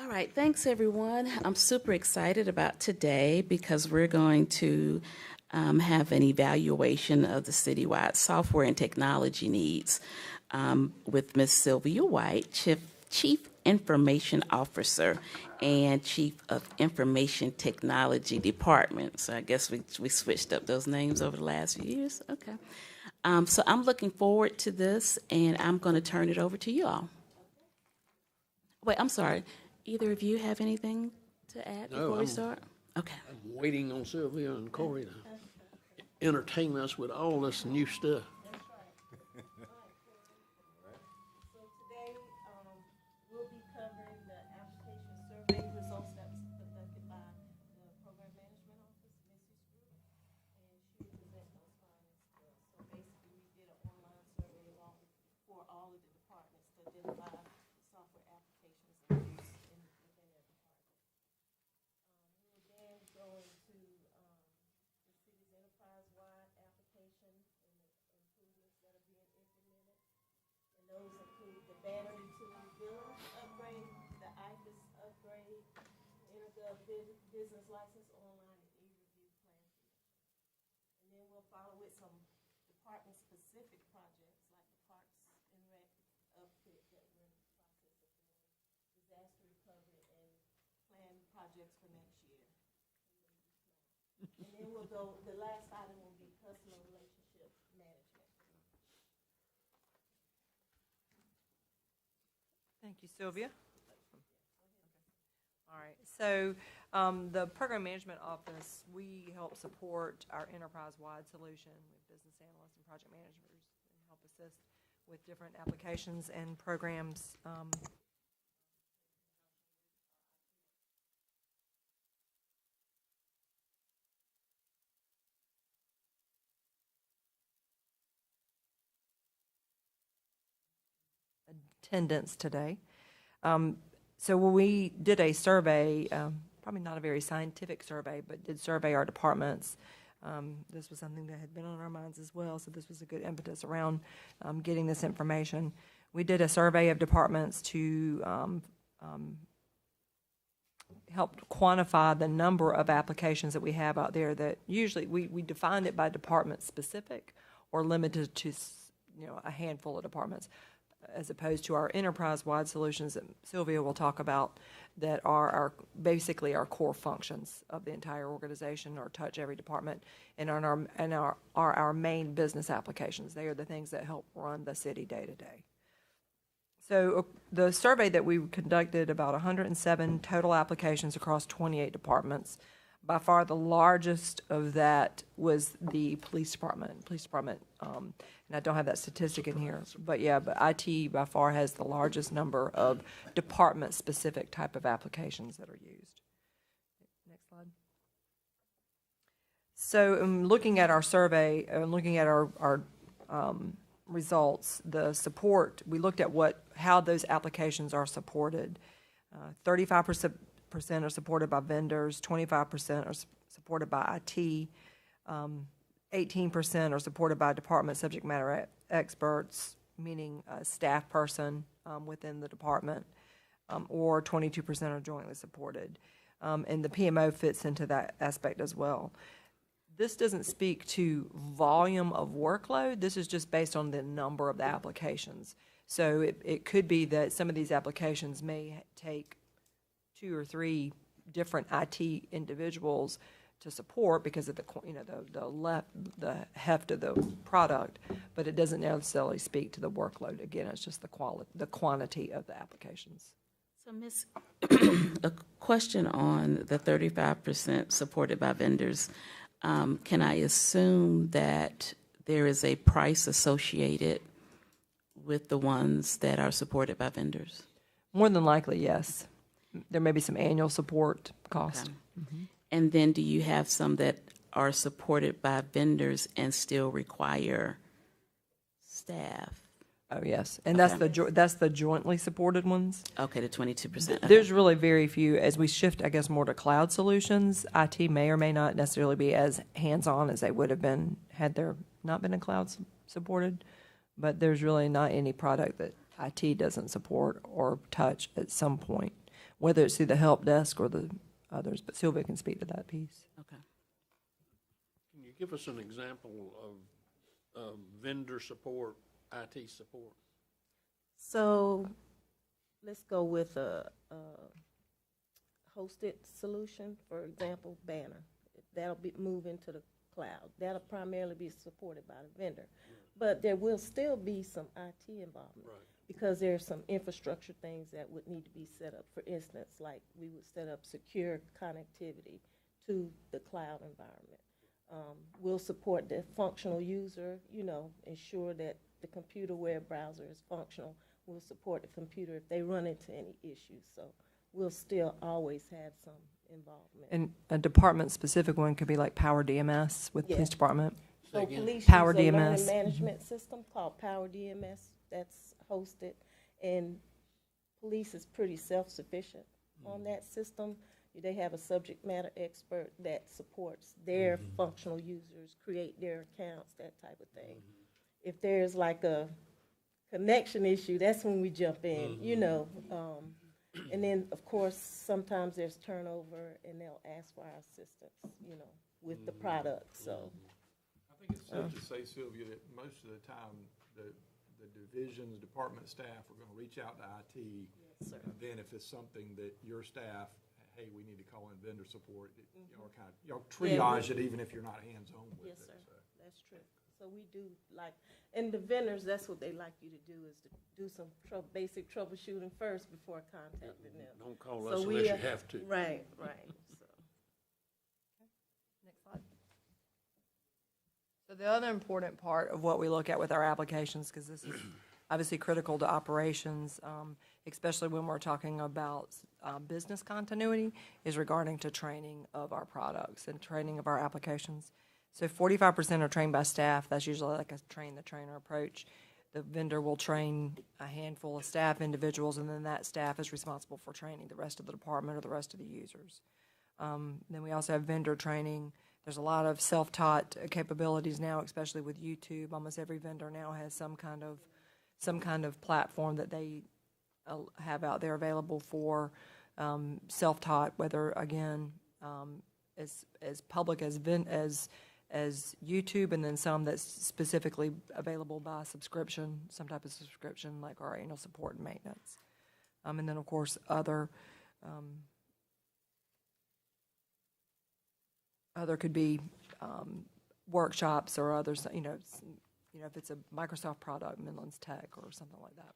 right, thanks everyone. I'm super excited about today because we're going to have an evaluation of the citywide software and technology needs with Ms. Sylvia White, Chief Information Officer and Chief of Information Technology Department. So I guess we switched up those names over the last few years. Okay. So I'm looking forward to this, and I'm going to turn it over to you all. Wait, I'm sorry. Either of you have anything to add before we start? Okay. I'm waiting on Sylvia and Corey to entertain us with all this new stuff. So today, we'll be covering the application survey results that was conducted by the Program Management Office, Missy's Group, and she will present those findings to us. So basically, we did an online survey for all of the departments to identify software applications in use within their department. We will then go into the city's enterprise-wide application and the improvements that are being implemented. And those include the banner utility billing upgrade, the IFAS upgrade, Intergov business license online, and e-review plan submission. And then we'll follow with some department-specific projects like the Parks and Rec upfit that we're in the process of doing, disaster recovery, and plan projects for next year. And then we'll go, the last item will be customer relationship management. Thank you, Sylvia. All right, so the Program Management Office, we help support our enterprise-wide solution with business analysts and project managers and help assist with different applications and programs. Attendance today. So when we did a survey, probably not a very scientific survey, but did survey our departments. This was something that had been on our minds as well, so this was a good impetus around getting this information. We did a survey of departments to help quantify the number of applications that we have out there that usually we defined it by department specific or limited to a handful of departments, as opposed to our enterprise-wide solutions that Sylvia will talk about that are basically our core functions of the entire organization or touch every department and are our main business applications. They are the things that help run the city day to day. So the survey that we conducted, about 107 total applications across 28 departments. By far the largest of that was the police department. And I don't have that statistic in here, but yeah, but IT by far has the largest number of department-specific type of applications that are used. Next slide. So looking at our survey, looking at our results, the support, we looked at how those applications are supported. 35% are supported by vendors, 25% are supported by IT, 18% are supported by department subject matter experts, meaning a staff person within the department, or 22% are jointly supported. And the PMO fits into that aspect as well. This doesn't speak to volume of workload. This is just based on the number of the applications. So it could be that some of these applications may take 2 or 3 different IT individuals to support because of the heft of the product, but it doesn't necessarily speak to the workload. Again, it's just the quantity of the applications. So, Ms., a question on the 35% supported by vendors. Can I assume that there is a price associated with the ones that are supported by vendors? More than likely, yes. There may be some annual support cost. Okay. Mm-hmm. And then do you have some that are supported by vendors and still require staff? Oh, yes. And Okay. that's the jointly supported ones. Okay, the 22%. Okay. There's really very few. As we shift, I guess, more to cloud solutions, IT may or may not necessarily be as hands-on as they would have been had there not been a cloud supported. But there's really not any product that IT doesn't support or touch at some point. whether it's through the help desk or the others, but Sylvia can speak to that piece. Okay. Can you give us an example of vendor support, IT support? So let's go with a hosted solution, for example, Banner. That'll be move into the cloud. That'll primarily be supported by the vendor. But there will still be some IT involvement. Right. Because there are some infrastructure things that would need to be set up. For instance, like we would set up secure connectivity to the cloud environment. We'll support the functional user, ensure that the computer web browser is functional. We'll support the computer if they run into any issues. So we'll still always have some involvement. And a department-specific one could be like Power DMS with Yeah. police department. So police Power use a DMS. learning management system called Power DMS that's hosted, and police is pretty self-sufficient on that system. They have a subject matter expert that supports their functional users, create their accounts, that type of thing. If there's like a connection issue, that's when we jump in, and then, of course, sometimes there's turnover, and they'll ask for our assistance, with the product, so. I think it's safe to say, Sylvia, that most of the time, the divisions, department staff are gonna reach out to IT. Yes, sir. And then if it's something that your staff, hey, we need to call in vendor support, y'all triage it even if you're not hands-on with it. Yes, sir, so. that's true. So we do and the vendors, that's what they like you to do, is to do some basic troubleshooting first before contacting them. Don't call So us we, unless you have to. Right, so. Next slide. So the other important part of what we look at with our applications, because this is obviously critical to operations, especially when we're talking about business continuity, is regarding to training of our products and training of our applications. So 45% are trained by staff. That's usually like a train-the-trainer approach. The vendor will train a handful of staff individuals, and then that staff is responsible for training the rest of the department or the rest of the users. Then we also have vendor training. There's a lot of self-taught capabilities now, especially with YouTube. Almost every vendor now has some kind of platform that they have out there available for self-taught, whether, again, as public as YouTube, and then some that's specifically available by subscription, some type of subscription, like our annual support and maintenance. And then, of course, other could be workshops or others, if it's a Microsoft product, Midlands Tech or something like that.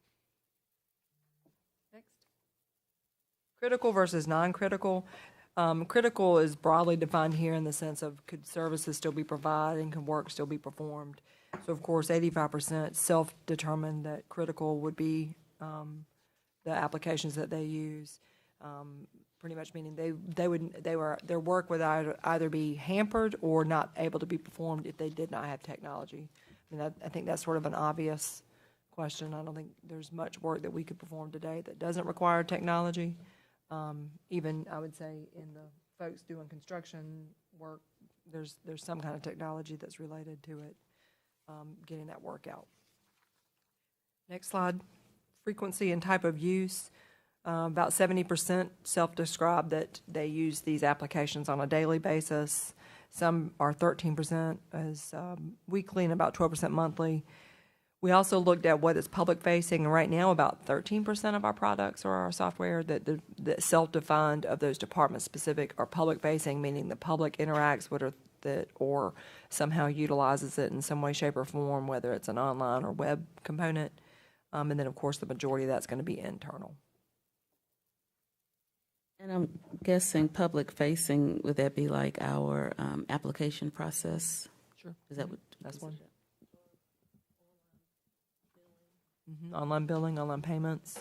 Next. Critical versus non-critical. Critical is broadly defined here in the sense of could services still be provided and can work still be performed. So, of course, 85% self-determined that critical would be the applications that they use. Pretty much meaning their work would either be hampered or not able to be performed if they did not have technology. I mean, I think that's sort of an obvious question. I don't think there's much work that we could perform today that doesn't require technology. Even, I would say, in the folks doing construction work, there's some kind of technology that's related to it, getting that work out. Next slide. Frequency and type of use. About 70% self-describe that they use these applications on a daily basis. Some are 13% as weekly and about 12% monthly. We also looked at what is public-facing, and right now about 13% of our products or our software that self-defined of those department-specific are public-facing, meaning the public interacts with it or somehow utilizes it in some way, shape, or form, whether it's an online or web component. And then, of course, the majority of that's going to be internal. And I'm guessing public-facing, would that be like our application process? Sure. Is that what? That's one. Online billing, online payments.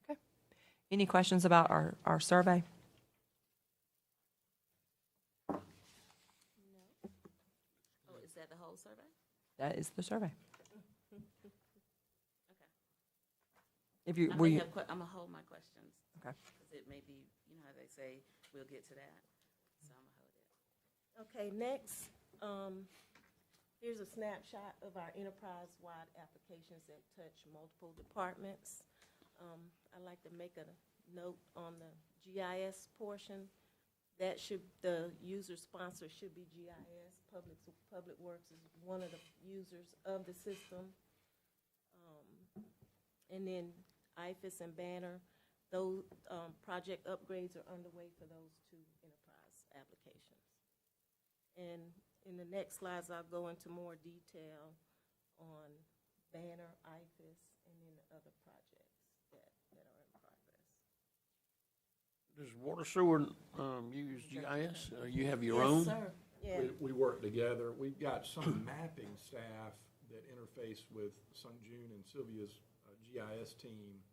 Okay. Any questions about our survey? Oh, is that the whole survey? That is the survey. Okay. If you I'm were you, gonna hold my questions. Okay. Because it may be, how they say, we'll get to that. So I'm gonna hold it. Okay, next, here's a snapshot of our enterprise-wide applications that touch multiple departments. I'd like to make a note on the GIS portion. That should, the user sponsor should be GIS. Public Works is one of the users of the system. And then IFAS and Banner, those project upgrades are underway for those two enterprise applications. And in the next slides, I'll go into more detail on Banner, IFAS, and then the other projects that are in progress. Does water sewer use GIS? You have your own? Yes, sir. Yeah. We work together. We've got some mapping staff that interface with Sungjun and Sylvia's GIS team,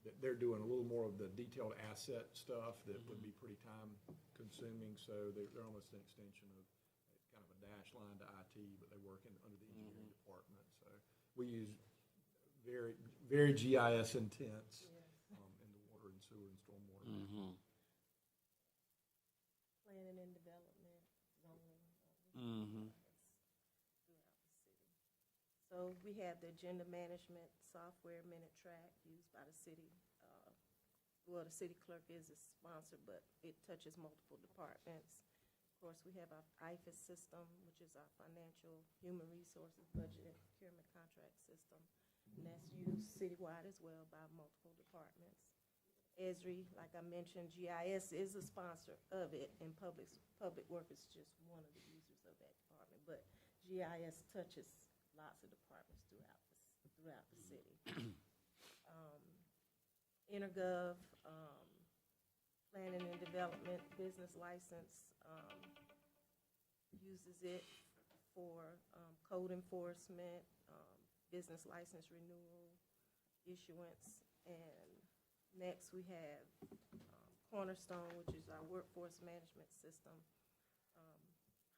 that they're doing a little more of the detailed asset stuff that would be pretty time consuming, so they're almost an extension of kind of a dash line to IT, but they work under the engineering department. So we use very, very GIS intense in the water and sewer and stormwater. Planning and development, zoning, Mm-hmm. throughout the city. So we have the agenda management software Minitrack used by the city. Well, the city clerk is a sponsor, but it touches multiple departments. Of course, we have our IFAS system, which is our financial, human resources, budget, and procurement contract system. And that's used citywide as well by multiple departments. Esri, like I mentioned, GIS is a sponsor of it, and Public Works is just one of the users of that department. But GIS touches lots of departments throughout the city. Intergov, planning and development, business license, uses it for code enforcement, business license renewal, issuance, and next we have Cornerstone, which is our workforce management system,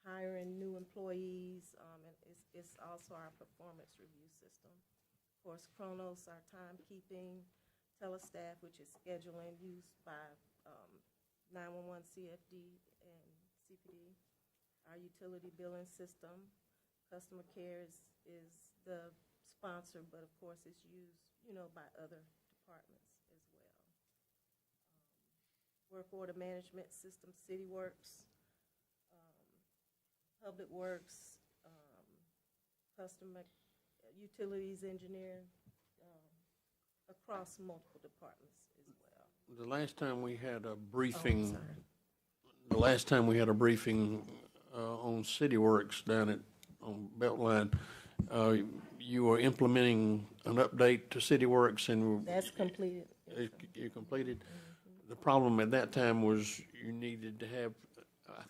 hiring new employees, and it's also our performance review system. Of course, Kronos, our timekeeping, Telestaff, which is scheduling used by 911 CFD and CPD, our utility billing system. Customer care is the sponsor, but of course it's used, by other departments as well. Work order management system, CityWorks, Public Works, customer utilities engineer, across multiple departments as well. The last time we had a Oh, briefing, sorry. on CityWorks down on Beltline, you were implementing an update to CityWorks and That's completed. Yes, sir. you completed. The problem at that time was you needed to have, I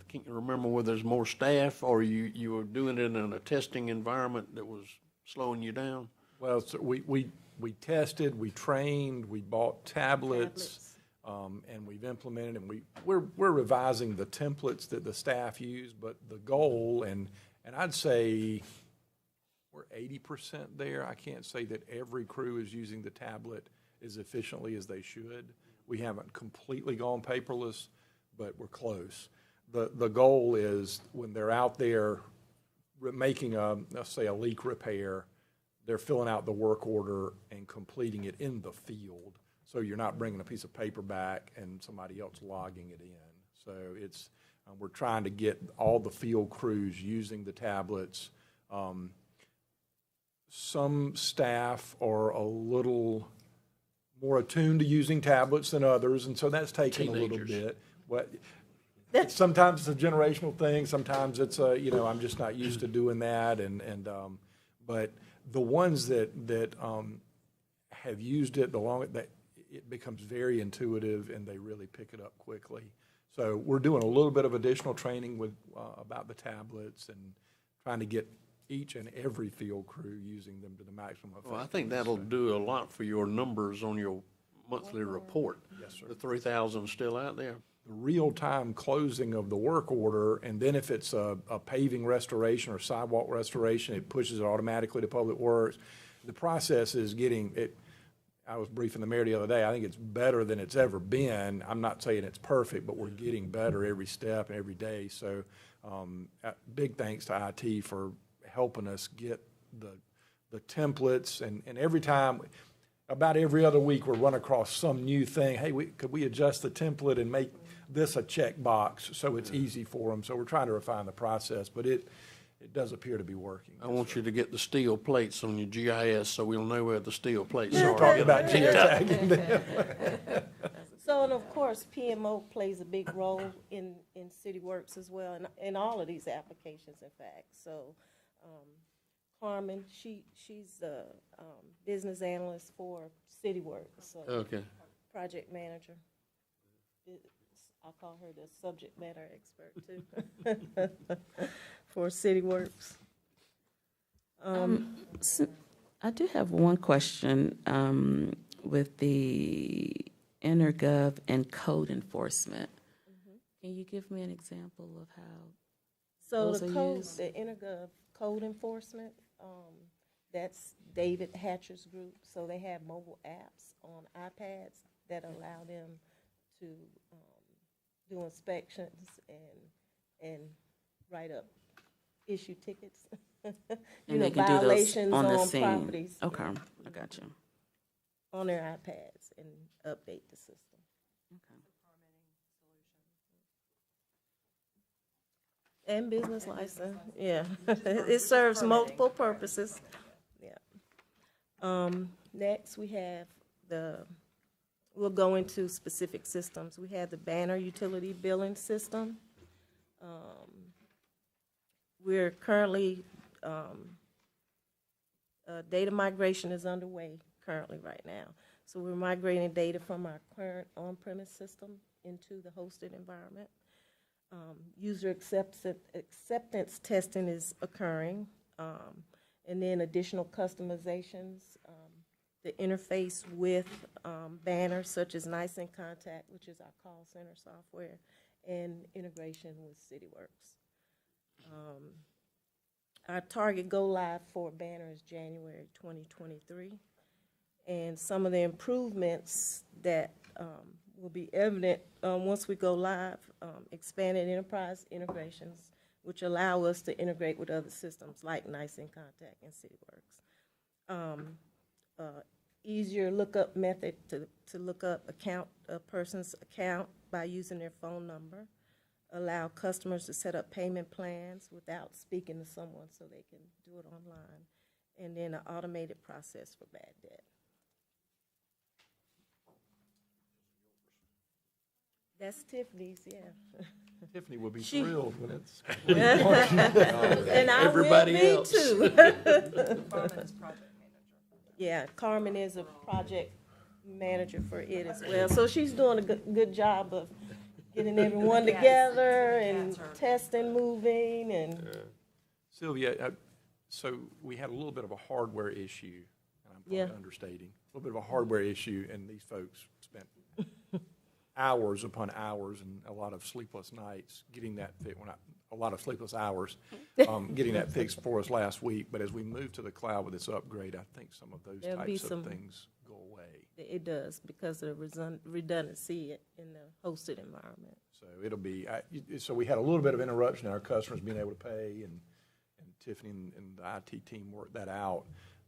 can't remember whether there's more staff or you were doing it in a testing environment that was slowing you down. Well, so we tested, we trained, we bought tablets, and we've implemented, and we're revising the templates that the staff use, but the goal, and I'd say we're 80% there. I can't say that every crew is using the tablet as efficiently as they should. We haven't completely gone paperless, but we're close. The goal is when they're out there making let's say a leak repair, they're filling out the work order and completing it in the field. So you're not bringing a piece of paper back and somebody else logging it in. So it's, we're trying to get all the field crews using the tablets. Some staff are a little more attuned to using tablets than others, and so that's taken a little bit. Sometimes it's a generational thing. Sometimes it's I'm just not used to doing that, but the ones that have used it that it becomes very intuitive and they really pick it up quickly. So we're doing a little bit of additional training with about the tablets and trying to get each and every field crew using them to the maximum effect. Well, I think that'll do a lot for your numbers on your monthly report. Yes, sir. The 3,000 still out there. The real-time closing of the work order, and then if it's a paving restoration or sidewalk restoration, it pushes it automatically to Public Works. The process is getting it. I was briefing the mayor the other day. I think it's better than it's ever been. I'm not saying it's perfect, but we're getting better every step and every day. So big thanks to IT for helping us get the templates. And every time, about every other week, we'll run across some new thing. Hey, could we adjust the template and make this a checkbox so it's easy for them? So we're trying to refine the process, but it does appear to be working. I want you to get the steel plates on your GIS so we'll know where the steel plates are. Talking about geotagging them. So, and of course, PMO plays a big role in CityWorks as well, and in all of these applications, in fact. So, Carmen, she's the business analyst for CityWorks, so Okay. project manager. I call her the subject matter expert too for CityWorks. So I do have one question with the InterGov and code enforcement. Can you give me an example of how? So Those the are code, used? the InterGov code enforcement, that's David Hatcher's group. So they have mobile apps on iPads that allow them to do inspections and write up, issue tickets. You And know, they can do those violations on the on scene. properties Okay, I got you. on their iPads and update the system. And business license, yeah. It serves multiple purposes, yeah. Next, we have we'll go into specific systems. We have the Banner utility billing system. We're currently, data migration is underway currently right now. So we're migrating data from our current on-premise system into the hosted environment. User acceptance testing is occurring, and then additional customizations. The interface with Banner, such as Nice in Contact, which is our call center software, and integration with CityWorks. Our target go live for Banner is January 2023, and some of the improvements that will be evident once we go live, expanded enterprise integrations, which allow us to integrate with other systems like Nice in Contact and CityWorks. Easier lookup method to look up a person's account by using their phone number. Allow customers to set up payment plans without speaking to someone so they can do it online. And then an automated process for bad debt. That's Tiffany's, yeah. Tiffany will be She- thrilled when it's. And I Everybody will be else. too. Carmen's project manager. Yeah, Carmen is a project manager for it as well. So she's doing a good job of getting everyone Yes. together and That's her. testing, moving, and Sylvia, so we had a little bit of a hardware issue, and I'm Yeah. probably understating, a little bit of a hardware issue, and these folks spent hours upon hours and a lot of sleepless nights getting that fixed, well, not a lot of sleepless hours, getting that fixed for us last week. But as we move to the cloud with this upgrade, I think some of those There'll be types of some- things go away. it does because of the redundancy in the hosted environment. So it'll be, so we had a little bit of interruption in our customers being able to pay, and Tiffany and the IT team worked that out.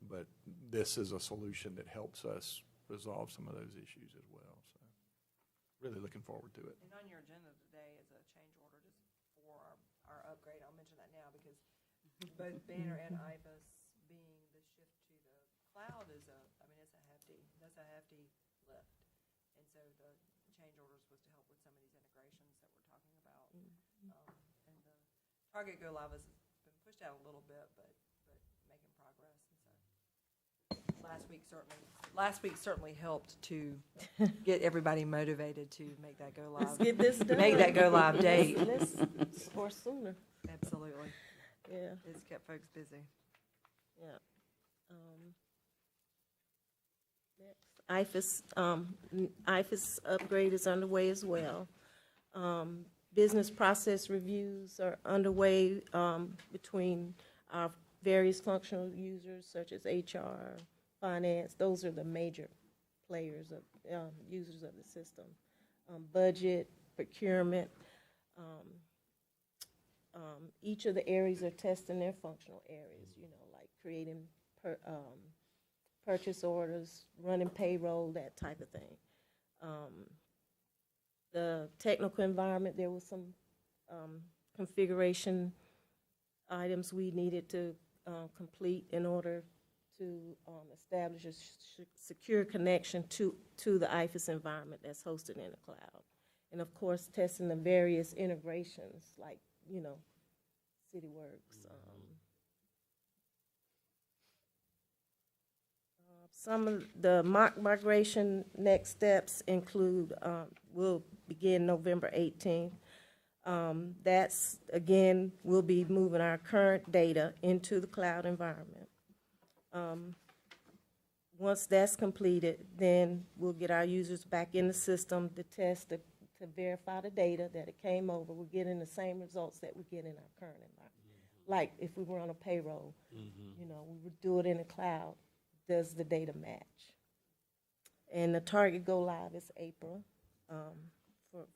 But this is a solution that helps us resolve some of those issues as well. So really looking forward to it. And on your agenda today is a change order just for our upgrade. I'll mention that now because both Banner and IBIS being the shift to the cloud is that's a hefty lift. And so the change orders was to help with some of these integrations that we're talking about. And the target go live has been pushed out a little bit, but making progress. And so last week certainly helped to get everybody motivated to make that go live. Let's get this done. Make that go live date. Or sooner, Absolutely. yeah, It's kept folks busy. yeah. Next, IFAS upgrade is underway as well. Business process reviews are underway between our various functional users such as HR, finance. Those are the major players of users of the system. Budget, procurement. Each of the areas are testing their functional areas, you know, like creating purchase orders, running payroll, that type of thing. The technical environment, there was some configuration items we needed to complete in order to establish a secure connection to the IFAS environment that's hosted in the cloud. And of course, testing the various integrations like, CityWorks. Some of the migration next steps include, will begin November 18th. That's, again, we'll be moving our current data into the cloud environment. Once that's completed, then we'll get our users back in the system to test, to verify the data that it came over. We're getting the same results that we get in our current environment. Like if we were on a payroll, we would do it in the cloud. Does the data match? And the target go live is April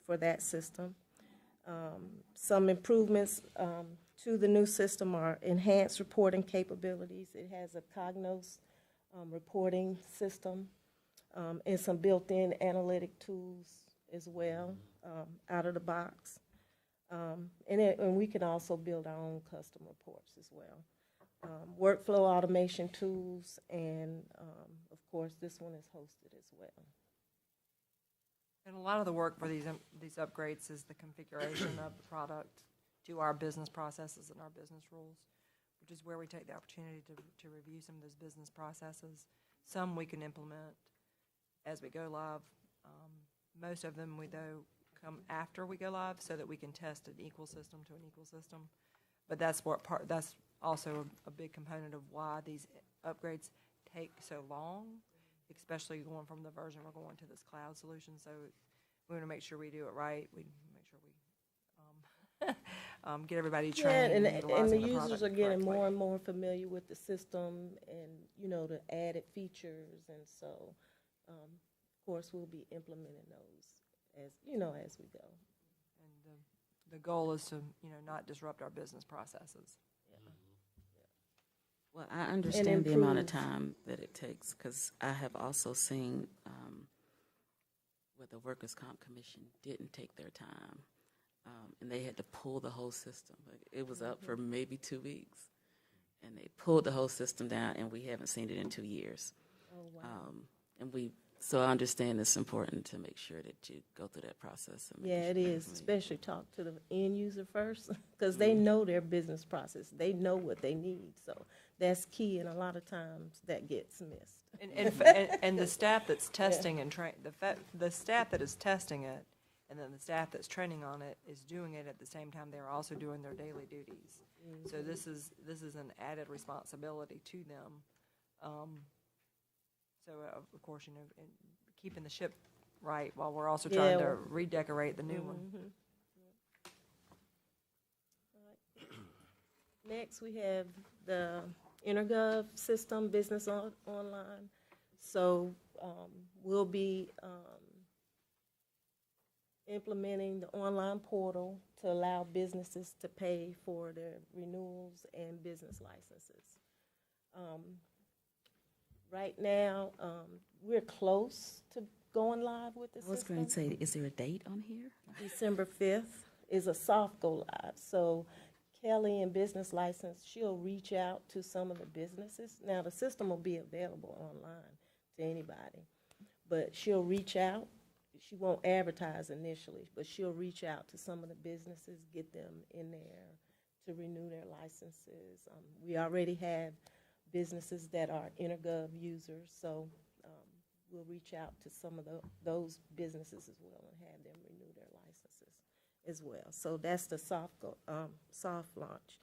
for that system. Some improvements to the new system are enhanced reporting capabilities. It has a Cognos reporting system and some built-in analytic tools as well out of the box. And we can also build our own custom reports as well. Workflow automation tools, and of course, this one is hosted as well. And a lot of the work for these upgrades is the configuration of the product to our business processes and our business rules, which is where we take the opportunity to review some of those business processes. Some we can implement as we go live. Most of them come after we go live so that we can test an equal system to an equal system. But that's also a big component of why these upgrades take so long, especially going from the version we're going to this cloud solution. So we want to make sure we do it right. We make sure we get everybody trained. Yeah, and utilizing the users are getting correctly. more and more familiar with the system and, the added features. And so, of course, we'll be implementing those as we go. And the goal is to, not disrupt our business processes. Well, I understand the amount of improve. time that it takes, because I have also seen where the Workers' Comp Commission didn't take their time, and they had to pull the whole system. It was up for maybe 2 weeks, and they pulled the whole system down, and we haven't seen it in 2 years. Oh, wow. So I understand it's important to make sure that you go through that process. And make Yeah, sure it is, everything- especially talk to the end user first, because they know their business process. They know what they need, so that's key, and a lot of times that gets missed. And the staff that's testing and the staff that is testing it, and then the staff that's training on it is doing it at the same time they're also doing their daily duties. So this is an added responsibility to them. So of course, and keeping the ship right while we're also trying to redecorate the new one. Next, we have the Intergov system, Business Online. So we'll be implementing the online portal to allow businesses to pay for their renewals and business licenses. Right now, we're close to going live with the I was system. going to say, is there a date on here? December 5th is a soft go live. So Kelly in Business License, she'll reach out to some of the businesses. Now, the system will be available online to anybody, but she'll reach out. She won't advertise initially, but she'll reach out to some of the businesses, get them in there to renew their licenses. We already have businesses that are Intergov users, so we'll reach out to some of those businesses as well and have them renew their licenses as well. So that's the soft launch.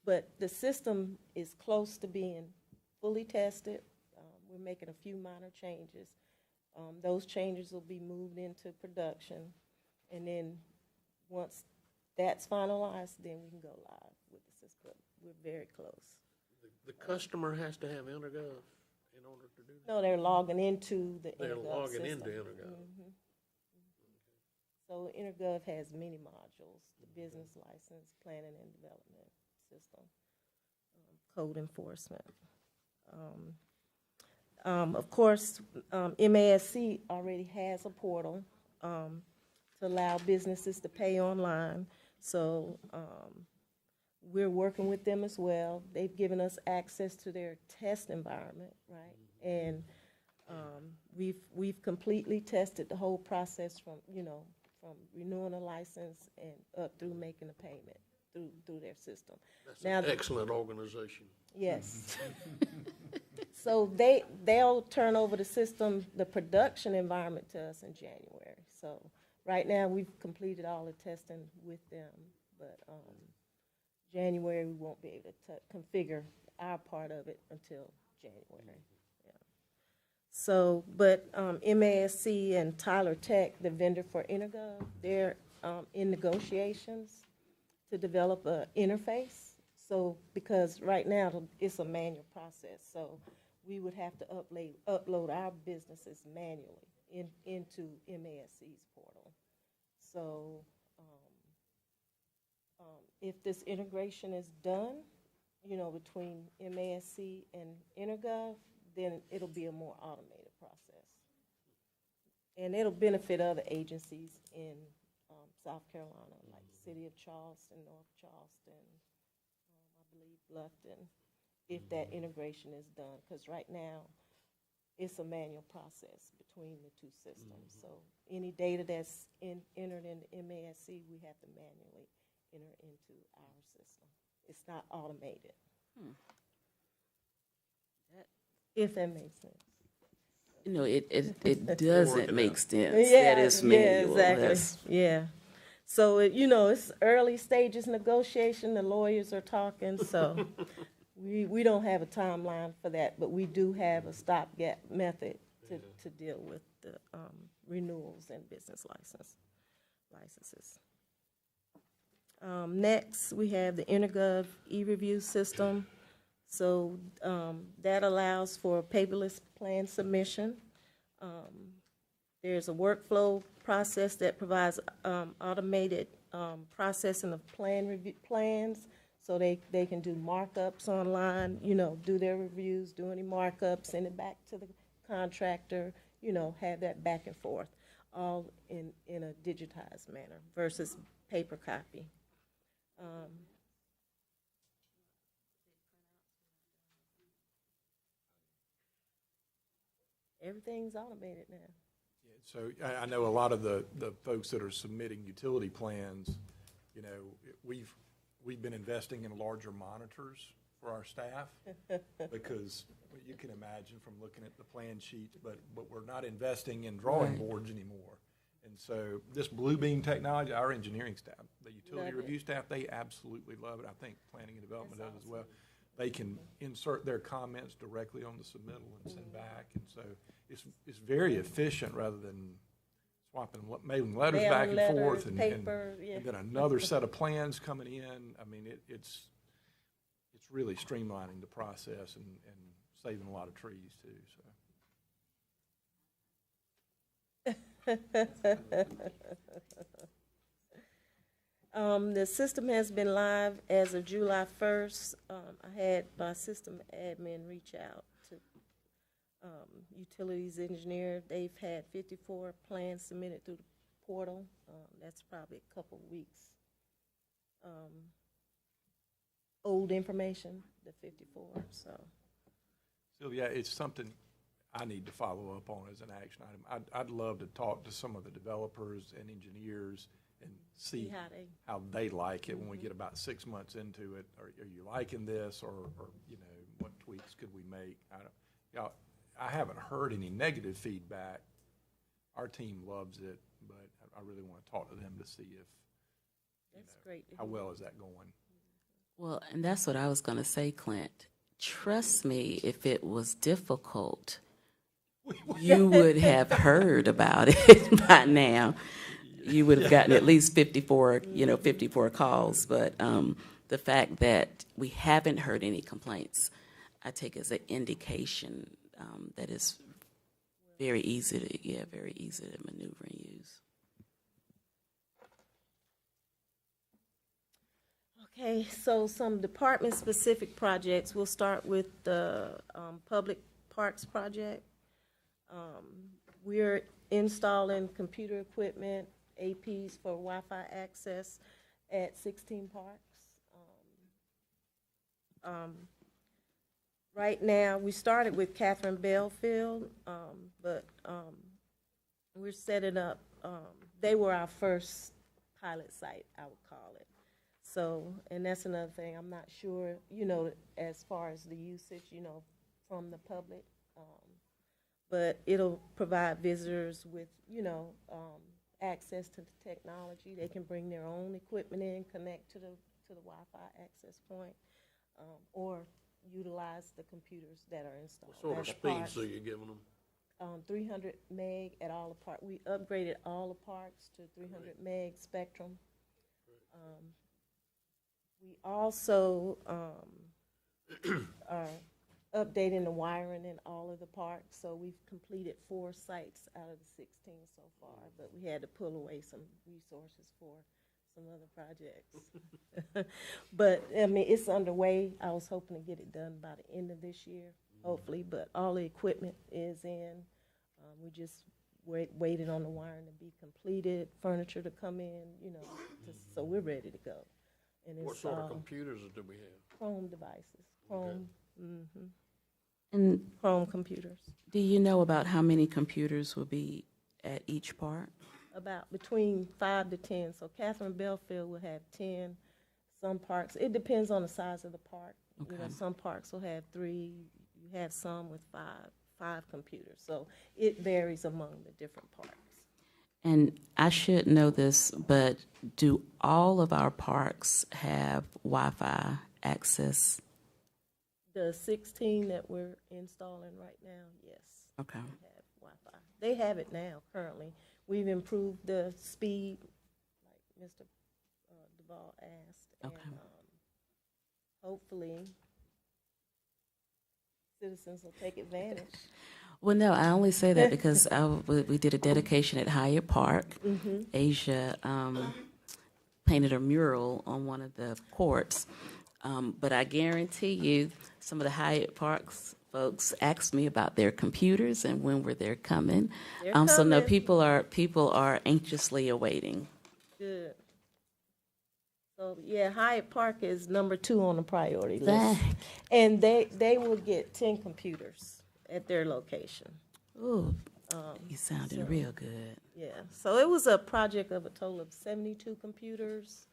But the system is close to being fully tested. We're making a few minor changes. Those changes will be moved into production, and then once that's finalized, then we can go live with the system. We're very close. The customer has to have Intergov in order to do that? No, they're logging into the They're Intergov logging system. into Intergov. So Intergov has many modules: the business license, planning and development system, code enforcement. Of course, MASC already has a portal to allow businesses to pay online. So we're working with them as well. They've given us access to their test environment, right? And we've completely tested the whole process from renewing a license and up through making a payment through their system. That's an excellent organization. Yes. So they'll turn over the system, the production environment to us in January. So right now, we've completed all the testing with them, but January, we won't be able to configure our part of it until January. Yeah. So, but MASC and Tyler Tech, the vendor for Intergov, they're in negotiations to develop an interface. So, because right now, it's a manual process, so we would have to upload our businesses manually into MASC's portal. So, if this integration is done, between MASC and Intergov, then it'll be a more automated process. And it'll benefit other agencies in South Carolina, like the City of Charleston, North Charleston, I believe Bluffton, if that integration is done. Because right now, it's a manual process between the two systems. So any data that's entered into MASC, we have to manually enter into our system. It's not automated. If that makes sense. It doesn't make sense. Yeah, That is yeah, manual. exactly. That's- Yeah. So, it's early stages negotiation, the lawyers are talking, so we don't have a timeline for that, but we do have a stopgap method to deal with the renewals and business licenses. Next, we have the Intergov e-review system. So that allows for paperless plan submission. There's a workflow process that provides automated processing of plans, so they can do markups online, do their reviews, do any markups, send it back to the contractor, have that back and forth, all in a digitized manner versus paper copy. Everything's automated now. So I know a lot of the folks that are submitting utility plans, we've been investing in larger monitors for our staff because you can imagine from looking at the plan sheets, but we're not investing in drawing boards anymore. And so this Bluebeam technology, our engineering staff, the utility review staff, they absolutely love it. I think planning and development does as well. They can insert their comments directly on the submittal and send back. And so it's very efficient rather than mailing letters back and forth and then another set of plans coming in. I mean, it's really streamlining the process and saving a lot of trees too. The system has been live as of July 1st. I had my system admin reach out to utilities engineer. They've had 54 plans submitted through the portal. That's probably a couple of weeks. Old information, the 54, so. Sylvia, it's something I need to follow up on as an action item. I'd love to talk to some of the developers and engineers and see how they like it when we get about 6 months into it. Are you liking this, or what tweaks could we make? I haven't heard any negative feedback. Our team loves it, but I really want to talk to them to see if That's great. how well is that going. Well, and that's what I was going to say, Clint. Trust me, if it was difficult, you would have heard about it by now. You would have gotten at least 54 calls. But the fact that we haven't heard any complaints, I take as an indication that it's very easy to maneuver and use. Okay, so some department-specific projects. We'll start with the public Parks project. We're installing computer equipment, APs for Wi-Fi access at 16 parks. Right now, we started with Catherine Bell Field, but we're setting up, they were our first pilot site, I would call it. So, and that's another thing, I'm not sure, you know, as far as the usage, you know, from the public. But it'll provide visitors with, you know, access to the technology. They can bring their own equipment in, connect to the Wi-Fi access point, or utilize the computers that are installed. What sort of at the speeds parks. are you giving them? 300 meg at all the parks. We upgraded all the parks to 300 meg spectrum. We also are updating the wiring in all of the parks. So we've completed 4 sites out of the 16 so far, but we had to pull away some resources for some other projects. But, I mean, it's underway. I was hoping to get it done by the end of this year, hopefully, but all the equipment is in. We just waiting on the wiring to be completed, furniture to come in, you know, so we're ready to go. And What it's sort of computers do we have? Chrome devices, Chrome, And Chrome computers. do you know about how many computers will be at each park? About between 5 to 10. So Catherine Belfield will have 10. Some parks, it depends on the size of the park. You know, Okay. some parks will have 3. You have some with 5 computers. So it varies among the different parks. And I should know this, but do all of our parks have Wi-Fi access? The 16 that we're installing right now, yes, Okay. have Wi-Fi. They have it now currently. We've improved the speed, like Mr. Duvall asked. Okay. And hopefully citizens will take advantage. Well, no, I only say that because we did a dedication at Hyatt Park. Asia painted a mural on one of the courts. But I guarantee you, some of the Hyatt Parks folks asked me about their computers and when were they coming. They're So no, coming. people are anxiously awaiting. Good. So, yeah, Hyatt Park is number 2 on the priority list. Dang. And they will get 10 computers at their location. Ooh, you sounding real good. Yeah, so it was a project of a total of 72 computers,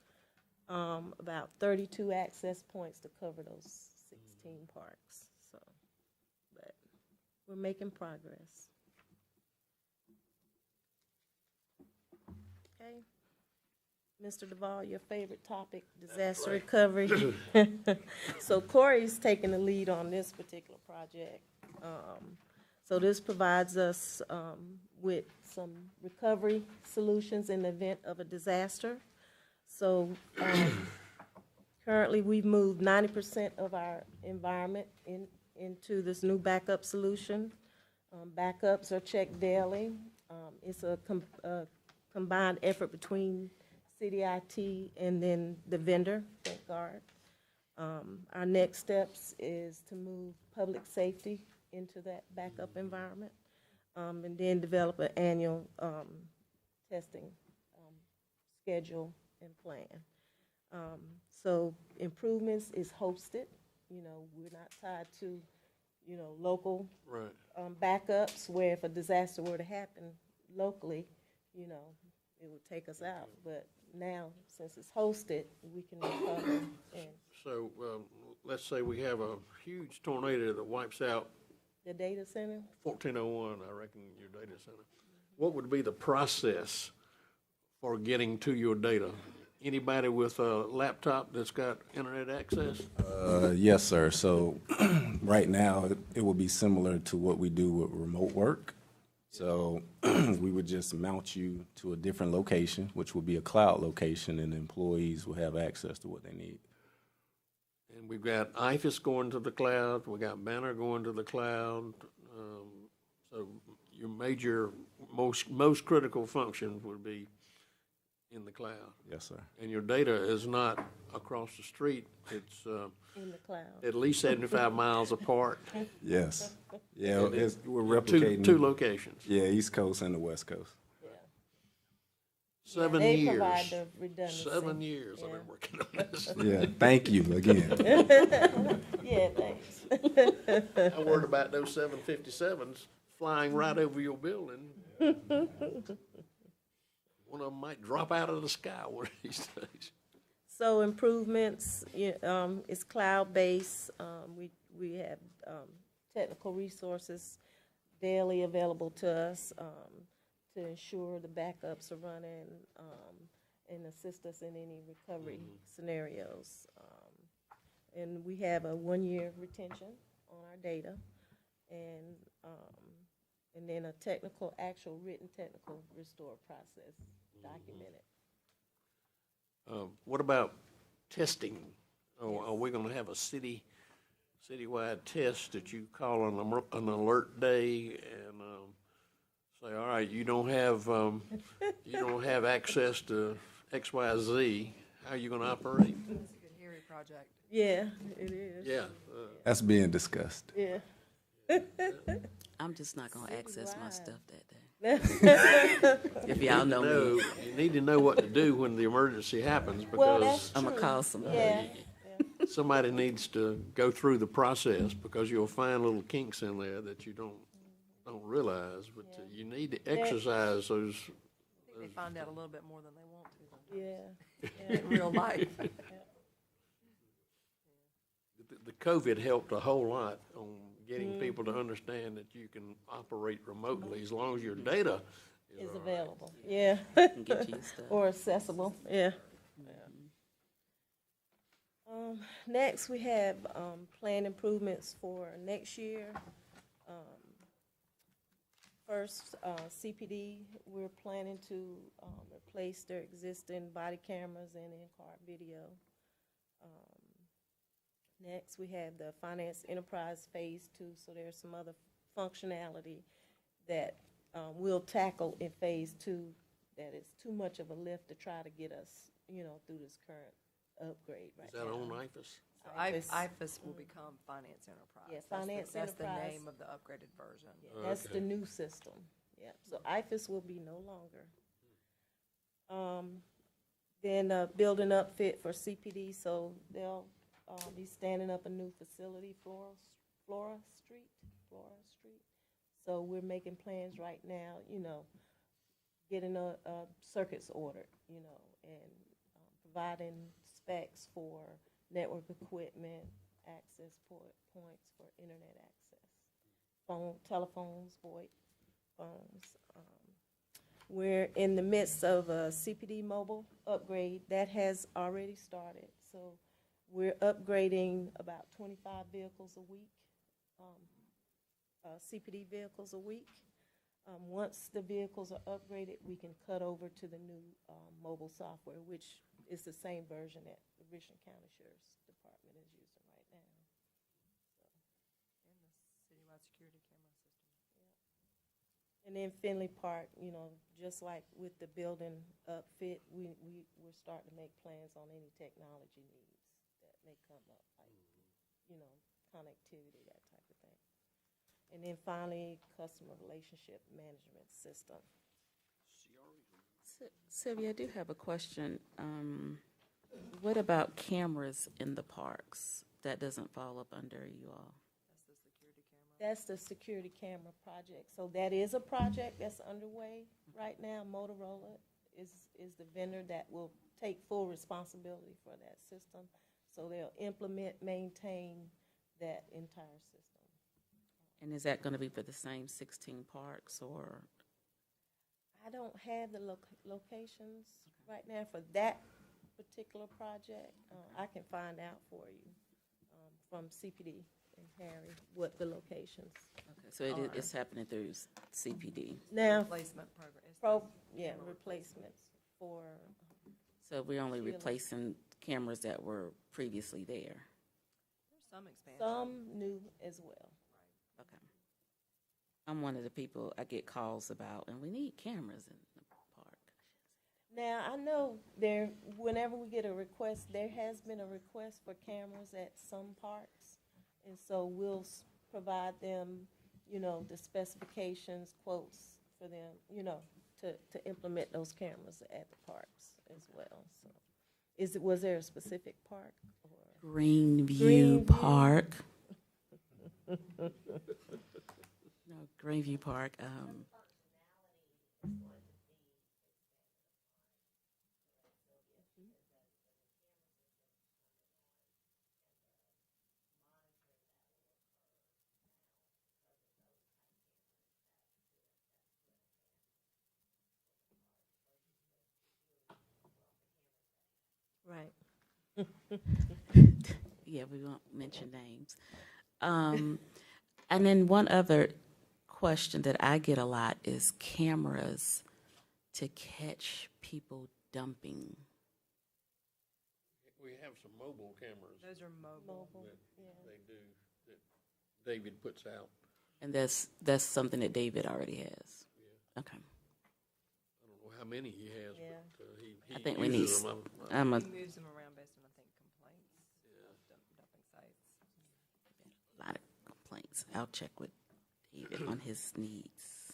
about 32 access points to cover those 16 parks. So, but we're making progress. Okay. Mr. Duvall, your favorite topic, disaster recovery. So Corey's taking the lead on this particular project. So this provides us with some recovery solutions in the event of a disaster. So currently, we've moved 90% of our environment into this new backup solution. Backups are checked daily. It's a combined effort between City IT and then the vendor, thank God. Our next steps is to move public safety into that backup environment, and then develop an annual testing schedule and plan. So improvements is hosted. You know, we're not tied to, you know, local Right. backups where if a disaster were to happen locally, you know, it would take us out. But now, since it's hosted, we can recover. And So, let's say we have a huge tornado that wipes out the data center, 1401, I reckon, your data center. What would be the process for getting to your data? Anybody with a laptop that's got internet access? Yes, sir. So right now, it will be similar to what we do with remote work. So we would just mount you to a different location, which will be a cloud location, and employees will have access to what they need. And we've got IFAS going to the cloud, we got Banner going to the cloud. So your major, most critical functions would be in the cloud. Yes, sir. And your data is not across the street, it's In the cloud. at least 75 miles apart. Yes. Yeah, we're Two replicating. locations. Yeah, East Coast and the West Coast. Yeah. 7 They years. provide the redundancy. 7 years I've Yeah. been working on this. Yeah, thank you again. Yeah, thanks. I worried about those 757s flying right over your building. One of them might drop out of the sky one of these days. So improvements, it's cloud-based. We have technical resources daily available to us to ensure the backups are running and assist us in any recovery scenarios. And we have a 1-year retention on our data, and then a actual written technical restore process documented. What about testing? Are we gonna have a citywide test that you call an alert day and, say, all right, you don't have access to X, Y, Z, how are you gonna operate? It's a good Harry project. Yeah, it is. Yeah, That's being discussed. Yeah. I'm just not gonna access my Citywide. stuff that day. If y'all know no, me, you need to know what to do when the emergency happens, Well, because that's I'm gonna true. call somebody. Yeah, somebody needs to go through the process, because you'll find little kinks in there that you don't realize, but you need to exercise those. I think they find out a little bit more than they want to yeah. in real life. The COVID helped a whole lot on getting people to understand that you can operate remotely as long as your data Is available, yeah, Can get you stuff. or accessible, yeah. Next, we have planned improvements for next year. First, CPD, we're planning to replace their existing body cameras and in-car video. Next, we have the Finance Enterprise Phase 2, so there's some other functionality that we'll tackle in Phase 2 that is too much of a lift to try to get us, through this current upgrade right Is now. that on IFAS? So IFAS. IFAS will become Finance Enterprise. Yeah, That's the- Finance That's the Enterprise. name of the upgraded version. Yeah, that's the new system, yeah, so IFAS will be no longer. Then building up fit for CPD, so they'll be standing up a new facility, Flora Street. So we're making plans right now, getting a circuits ordered, and providing specs for network equipment, access points for internet access, telephones, VoIP phones. We're in the midst of a CPD mobile upgrade that has already started. So we're upgrading about 25 vehicles a week, CPD vehicles a week. Once the vehicles are upgraded, we can cut over to the new mobile software, which is the same version that the Richland County Sheriff's Department is using right now. And the citywide security camera system. And then Finley Park, just like with the building upfit, we're starting to make plans on any technology needs that may come up, like, connectivity, that type of thing. And then finally, customer relationship management system. Sylvia, I do have a question. What about cameras in the parks? That doesn't fall up under you all. That's the security camera project. So that is a project that's underway right now. Motorola is the vendor that will take full responsibility for that system. So they'll implement, maintain that entire system. And is that going to be for the same 16 parks, or? I don't have the locations right now for that particular project. I can find out for you from CPD and Harry what the locations. Okay, so it's happening through CPD. Now, Replacement program. replacements for, So we're only Really? replacing cameras that were previously there. There's some expansion. some new as well. Okay. I'm one of the people I get calls about, and we need cameras in the park. Now, I know whenever we get a request, there has been a request for cameras at some parks. And so we'll provide them, the specifications, quotes for them, to implement those cameras at the parks as well. So, was there a specific park? Or? Greenview Park. No, Greenview Park. Right. Yeah, we won't mention names. And then one other question that I get a lot is cameras to catch people dumping. We have some mobile cameras Those are mobile. that they do, that David puts out. And that's something that David already has. Okay. I don't know how many he has, Yeah. but he I think we need, uses them. I'm He a moves them around based on, I think, complaints of dumping sites. lot of complaints. I'll check with David on his needs.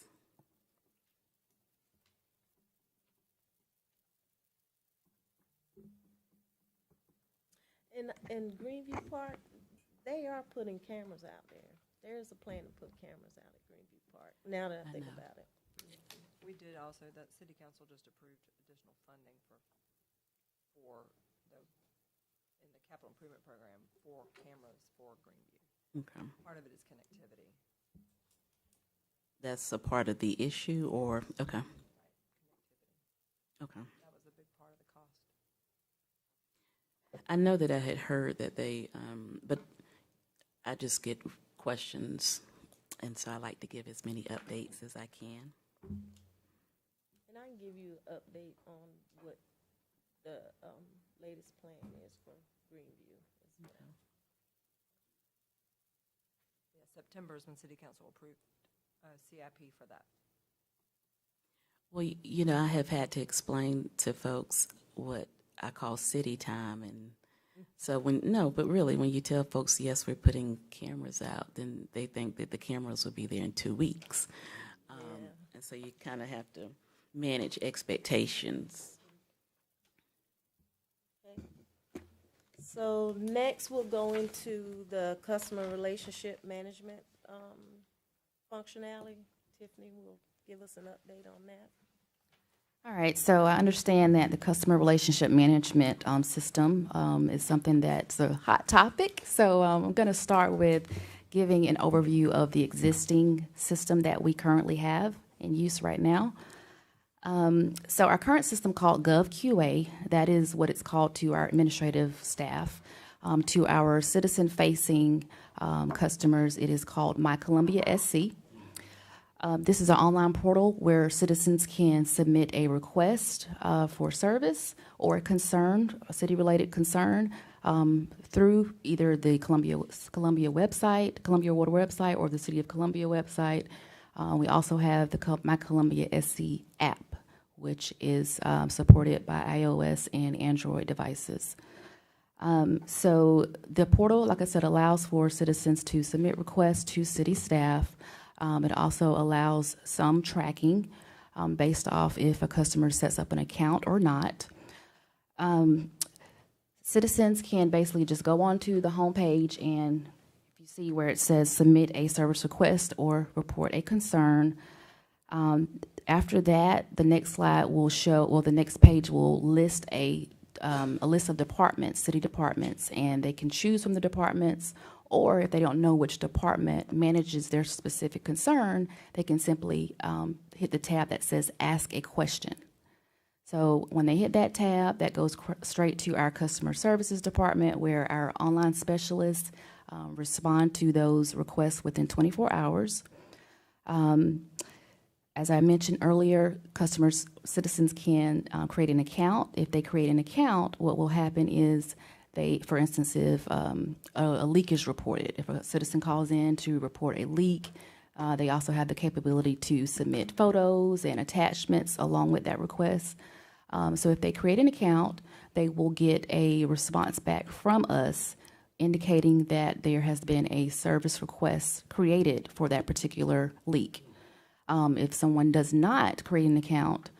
In Greenview Park, they are putting cameras out there. There's a plan to put cameras out at Greenview Park, now that I think know. about it. We did also, that city council just approved additional funding for the, in the capital improvement program for cameras for Greenview. Okay. Part of it is connectivity. That's a part of the issue or, okay. Okay. That was a big part of the cost. I know that I had heard that they, but I just get questions, and so I like to give as many updates as I can. And I can give you an update on what the latest plan is for Greenview as well. Yeah, September is when city council approved CIP for that. Well, I have had to explain to folks what I call city time, and so when you tell folks, yes, we're putting cameras out, then they think that the cameras will be there in 2 weeks. And so you kind of have to manage expectations. Okay. So next, we'll go into the customer relationship management functionality. Tiffany will give us an update on that. All right, so I understand that the customer relationship management system is something that's a hot topic. So I'm going to start with giving an overview of the existing system that we currently have in use right now. So our current system called GovQA, that is what it's called to our administrative staff. To our citizen-facing customers, it is called My Columbia SC. This is an online portal where citizens can submit a request for service or a concern, a city-related concern, through either the Columbia website, Columbia Water website, or the City of Columbia website. We also have the My Columbia SC app, which is supported by iOS and Android devices. So the portal, like I said, allows for citizens to submit requests to city staff. It also allows some tracking based off if a customer sets up an account or not. Citizens can basically just go onto the homepage, and if you see where it says submit a service request or report a concern, after that, the next slide will show, well, the next page will list a list of departments, city departments, and they can choose from the departments, or if they don't know which department manages their specific concern, they can simply hit the tab that says Ask a Question. So when they hit that tab, that goes straight to our customer services department, where our online specialists respond to those requests within 24 hours. As I mentioned earlier, citizens can create an account. If they create an account, what will happen is for instance, if a leak is reported, if a citizen calls in to report a leak, they also have the capability to submit photos and attachments along with that request. So if they create an account, they will get a response back from us indicating that there has been a service request created for that particular leak. If someone does not create an account,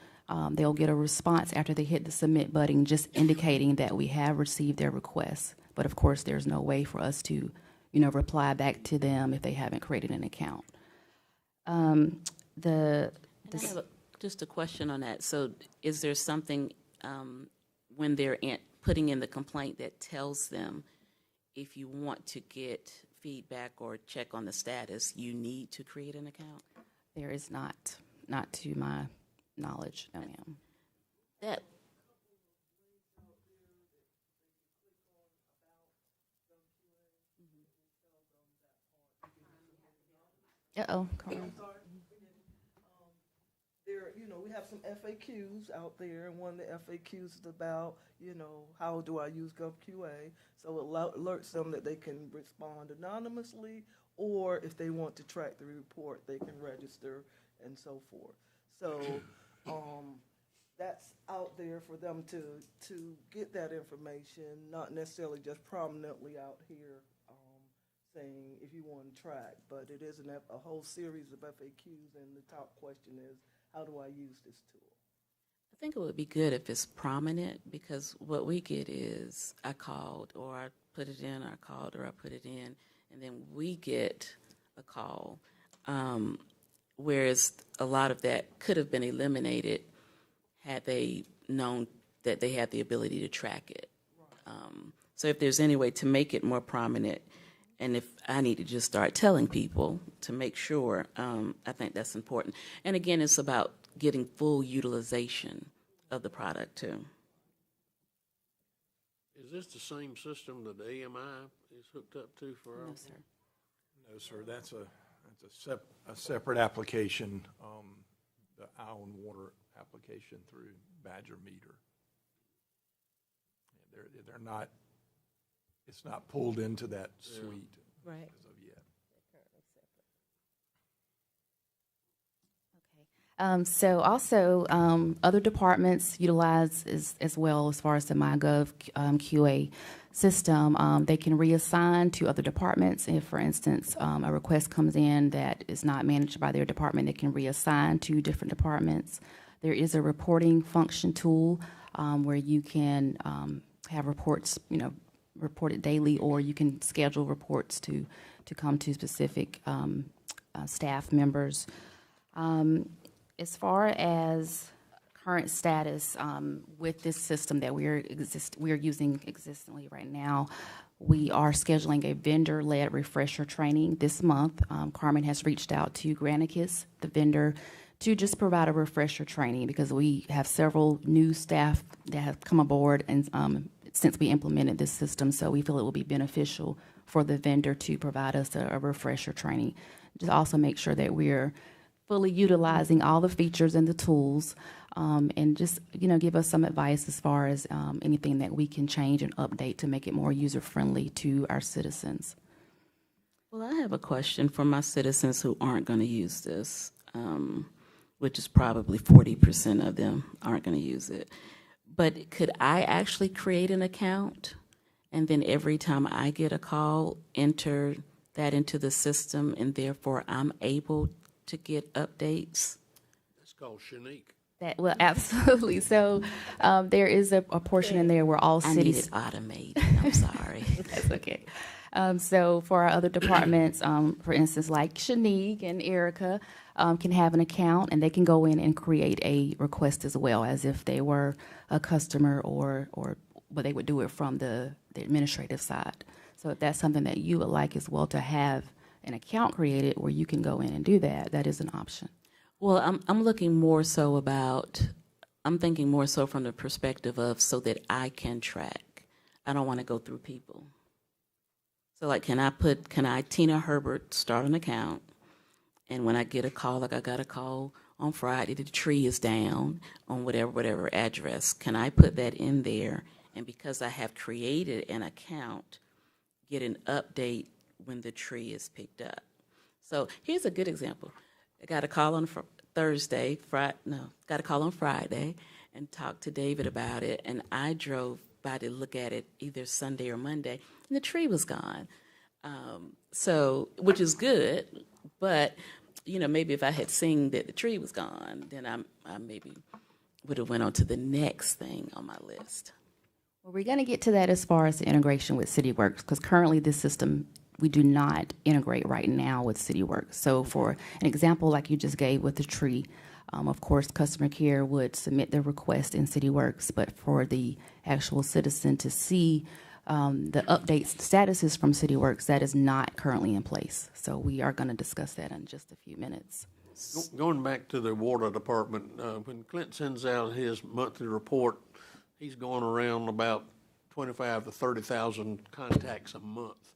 they'll get a response after they hit the submit button, just indicating that we have received their request. But of course, there's no way for us to, reply back to them if they haven't created an account. I have just a question on that. So is there something when they're putting in the complaint that tells them if you want to get feedback or check on the status, you need to create an account? There is not to my knowledge, no ma'am. That Uh-oh, Carmen. There, we have some FAQs out there, and one of the FAQs is about, how do I use GovQA? So it alerts them that they can respond anonymously, or if they want to track the report, they can register and so forth. So that's out there for them to get that information, not necessarily just prominently out here saying if you want to track, but it is a whole series of FAQs, and the top question is, how do I use this tool? I think it would be good if it's prominent, because what we get is I called, or I put it in, or I called, or I put it in, and then we get a call. Whereas a lot of that could have been eliminated had they known that they had the ability to track it. So if there's any way to make it more prominent, and if I need to just start telling people to make sure, I think that's important. And again, it's about getting full utilization of the product too. Is this the same system that the AMI is hooked up to for our? No, sir. No, sir, that's a separate application, the Iowa Water application through Badger Meter. They're not, it's not pulled into that suite. Right. As of yet. So also, other departments utilize as well as far as the MyGov QA system. They can reassign to other departments. If, for instance, a request comes in that is not managed by their department, they can reassign to different departments. There is a reporting function tool where you can have reports, reported daily, or you can schedule reports to come to specific staff members. As far as current status with this system that we are using existently right now, we are scheduling a vendor-led refresher training this month. Carmen has reached out to Granicus, the vendor, to just provide a refresher training, because we have several new staff that have come aboard and since we implemented this system, so we feel it will be beneficial for the vendor to provide us a refresher training. Just also make sure that we're fully utilizing all the features and the tools, and just, give us some advice as far as anything that we can change and update to make it more user-friendly to our citizens. Well, I have a question for my citizens who aren't going to use this, which is probably 40% of them aren't going to use it. But could I actually create an account, and then every time I get a call, enter that into the system, and therefore I'm able to get updates? That's called Shanique. Well, absolutely. So there is a portion in there where all I need cities. it automated. I'm sorry. That's okay. So for our other departments, for instance, like Shanique and Erica, can have an account, and they can go in and create a request as well, as if they were a customer, or but they would do it from the administrative side. So if that's something that you would like as well, to have an account created where you can go in and do that, that is an option. Well, I'm looking more so I'm thinking more so from the perspective of so that I can track. I don't want to go through people. So like, can I, Tina Herbert, start an account, and when I get a call, like I got a call on Friday, the tree is down on whatever address, can I put that in there? And because I have created an account, get an update when the tree is picked up. So here's a good example. I got a call on Friday, and and talked to David about it, and I drove by to look at it either Sunday or Monday, and the tree was gone. So, which is good, but, you know, maybe if I had seen that the tree was gone, then I maybe would have went on to the next thing on my list. Well, we're going to get to that as far as the integration with CityWorks, because currently this system, we do not integrate right now with CityWorks. So for an example like you just gave with the tree, of course, customer care would submit their request in CityWorks, but for the actual citizen to see the updates, statuses from CityWorks, that is not currently in place. So we are going to discuss that in just a few minutes. Going back to the water department, when Clint sends out his monthly report, he's going around about 25 to 30,000 contacts a month.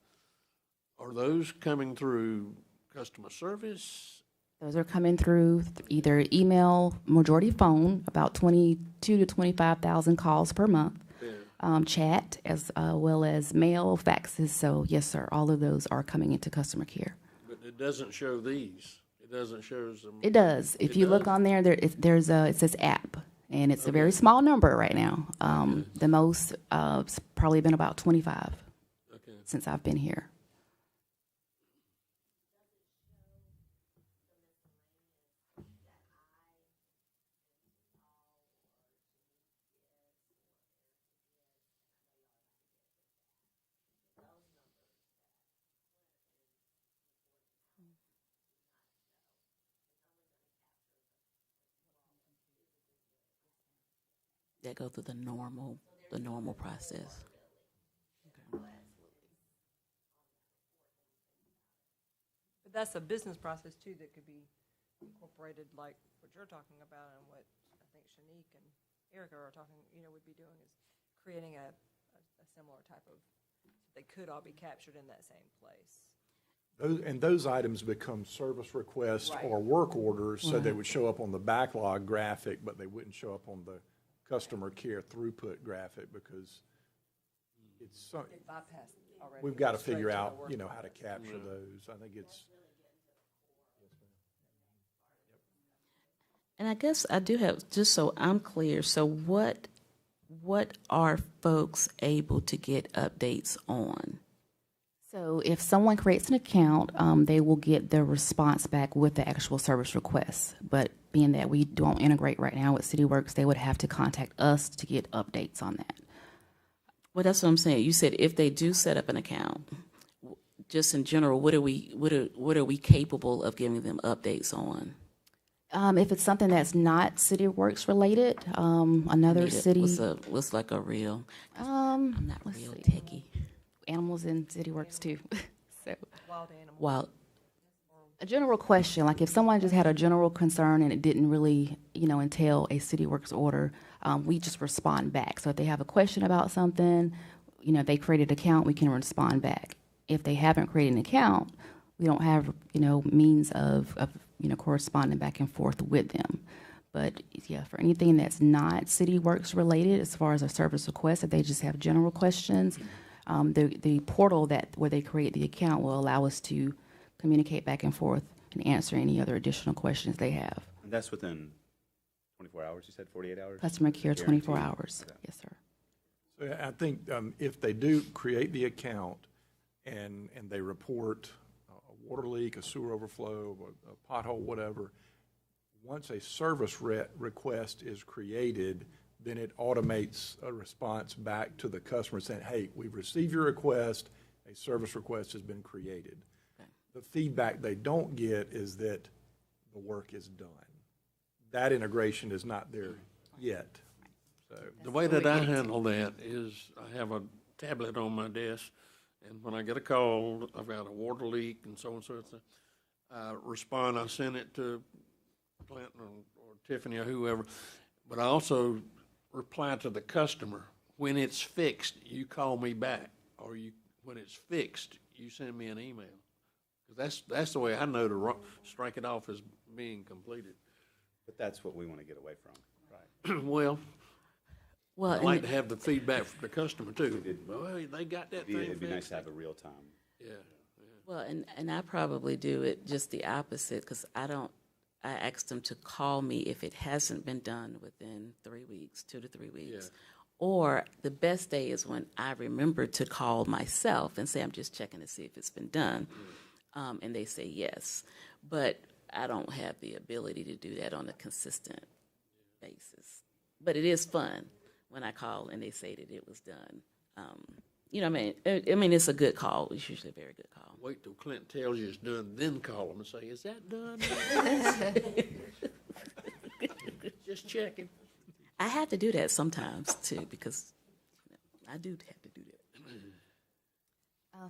Are those coming through customer service? Those are coming through either email, majority phone, about 22 to 25,000 calls per month. Chat, as well as mail, faxes. So yes, sir, all of those are coming into customer care. But it doesn't show these. It doesn't show them. It does. If you look on there, it says app, and it's a very small number right now. The most, it's probably been about 25 since I've been here. That go through the normal process. But that's a business process too that could be incorporated, like what you're talking about and what I think Shanique and Erica are talking, would be doing is creating a similar type of, they could all be captured in that same place. Those items become service requests or work orders, so they would show up on the backlog graphic, but they wouldn't show up on the customer care throughput graphic because it's so, They bypass it already. we've got to Straight figure the out, work how to capture those. I think it's, And I guess I do have, just so I'm clear, so what are folks able to get updates on? So if someone creates an account, they will get the response back with the actual service request. But being that we don't integrate right now with CityWorks, they would have to contact us to get updates on that. Well, that's what I'm saying. You said if they do set up an account, just in general, what are we capable of giving them updates on? If it's something that's not CityWorks related, another city. What's like a real? I'm I'm not real techie. Animals in CityWorks too. So Wild animals. Well, a general question, like if someone just had a general concern and it didn't really, entail a CityWorks order, we just respond back. So if they have a question about something, if they created an account, we can respond back. If they haven't created an account, we don't have, means of corresponding back and forth with them. But yeah, for anything that's not CityWorks related, as far as a service request, if they just have general questions, the portal where they create the account will allow us to communicate back and forth and answer any other additional questions they have. And that's within 24 hours, you said 48 hours? Customer care, 24 Guaranteed? hours. Okay. Yes, sir. so I think if they do create the account and they report a water leak, a sewer overflow, a pothole, whatever, once a service request is created, then it automates a response back to the customer saying, hey, we've received your request, a service request has been created. Okay. The feedback they don't get is that the work is done. That integration is not there yet. So The way that I handle that is I have a tablet on my desk, and when I get a call, I've got a water leak and so on, so forth, I respond, I send it to Clinton or Tiffany or whoever, but I also reply to the customer. When it's fixed, you call me back, or when it's fixed, you send me an email. 'Cause that's the way I know to strike it off as being completed. But that's what we want to get away from, right? Well, well, I and like to have the feedback from the customer too. Well, they got that thing It'd be nice fixed. to have a real time. Yeah. well, and I probably do it just the opposite because I don't I ask them to call me if it hasn't been done within 3 weeks, 2 to 3 weeks. Or the best day is when I remember to call myself and say, I'm just checking to see if it's been done. And they say yes. But I don't have the ability to do that on a consistent basis. But it is fun when I call and they say that it was done. You know what I mean, it's a good call. It's usually a very good call. Wait till Clint tells you it's done, then call them and say, is that done? Just checking. I have to do that sometimes too, because I do have to do that.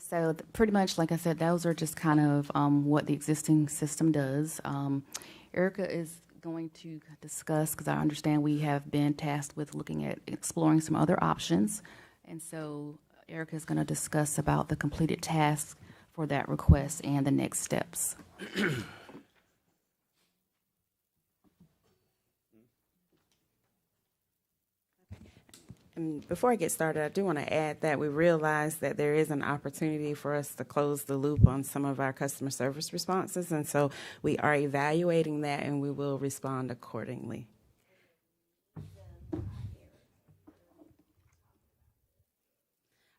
So pretty much, like I said, those are just kind of what the existing system does. Erica is going to discuss, because I understand we have been tasked with looking at exploring some other options. And so Erica is going to discuss about the completed task for that request and the next steps. And before I get started, I do want to add that we realize that there is an opportunity for us to close the loop on some of our customer service responses, and so we are evaluating that, and we will respond accordingly.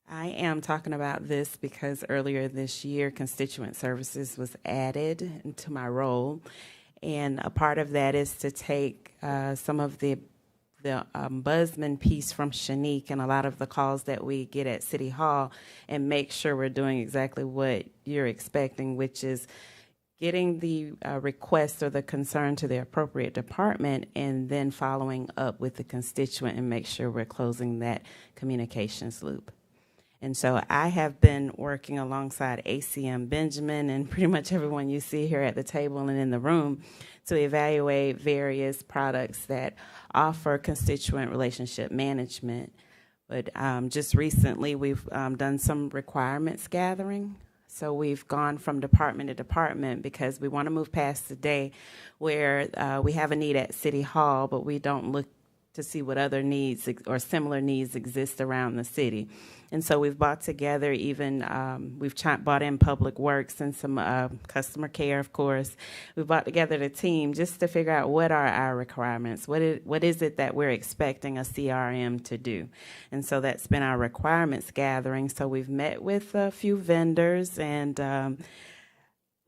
I am talking about this because earlier this year, constituent services was added into my role, and a part of that is to take some of the Buzzman piece from Shanique and a lot of the calls that we get at City Hall and make sure we're doing exactly what you're expecting, which is getting the request or the concern to the appropriate department and then following up with the constituent and make sure we're closing that communications loop. And so I have been working alongside ACM Benjamin and pretty much everyone you see here at the table and in the room to evaluate various products that offer constituent relationship management. But just recently, we've done some requirements gathering. So we've gone from department to department because we want to move past the day where we have a need at City Hall, but we don't look to see what other needs or similar needs exist around the city. And so we've brought together we've brought in Public Works and some customer care, of course. We've brought together the team just to figure out what are our requirements, what is it that we're expecting a CRM to do. And so that's been our requirements gathering. So we've met with a few vendors, and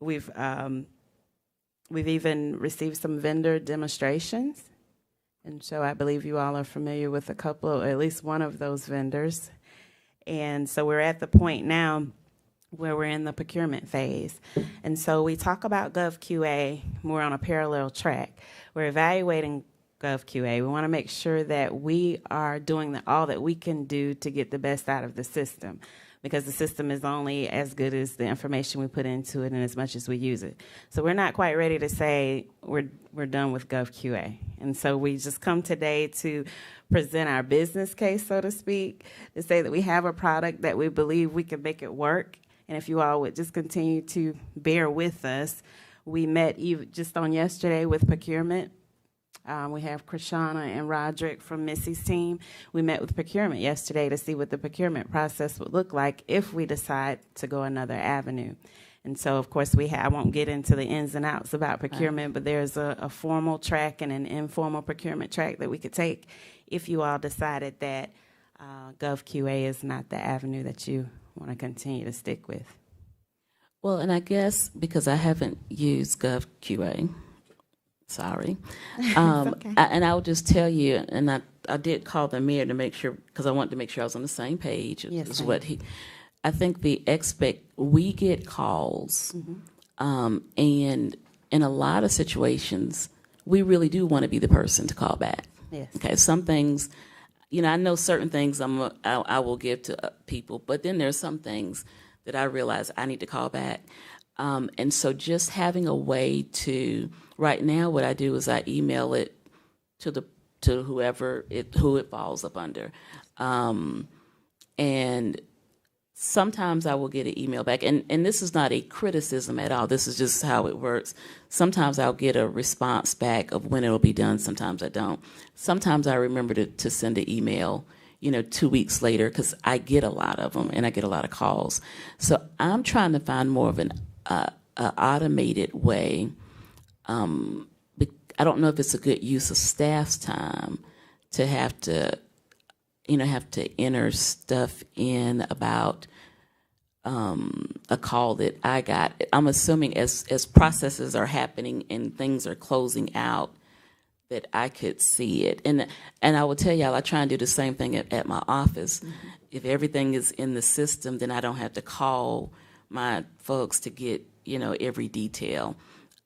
we've even received some vendor demonstrations. And so I believe you all are familiar with a couple, or at least one of those vendors. And so we're at the point now where we're in the procurement phase. And so we talk about GovQA more on a parallel track. We're evaluating GovQA. We want to make sure that we are doing all that we can do to get the best out of the system, because the system is only as good as the information we put into it and as much as we use it. So we're not quite ready to say we're done with GovQA. And so we just come today to present our business case, so to speak, to say that we have a product that we believe we can make it work. And if you all would just continue to bear with us, we met just on yesterday with procurement. We have Krishana and Roderick from Missy's team. We met with procurement yesterday to see what the procurement process would look like if we decide to go another avenue. And so, of course, I won't get into the ins and outs about procurement, but there's a formal track and an informal procurement track that we could take if you all decided that GovQA is not the avenue that you want to continue to stick with. Well, and I guess because I haven't used GovQA, sorry. Okay. And I'll just tell you, and I did call the mayor to make sure, because I wanted to make sure I was on the same page. Yes, is ma'am. what I think we get calls, and in a lot of situations, we really do want to be the person to call back. Yes. Okay, some things, I know certain things I will give to people, but then there's some things that I realize I need to call back. And so just having a way to, right now what I do is I email it to whoever who it falls up under. And sometimes I will get an email back, and this is not a criticism at all. This is just how it works. Sometimes I'll get a response back of when it'll be done. Sometimes I don't. Sometimes I remember to send an email, 2 weeks later, because I get a lot of them and I get a lot of calls. So I'm trying to find more of an automated way I don't know if it's a good use of staff's time to have to, have to enter stuff in about a call that I got. I'm assuming as processes are happening and things are closing out, that I could see it. And I will tell y'all, I try and do the same thing at my office. If everything is in the system, then I don't have to call my folks to get, every detail.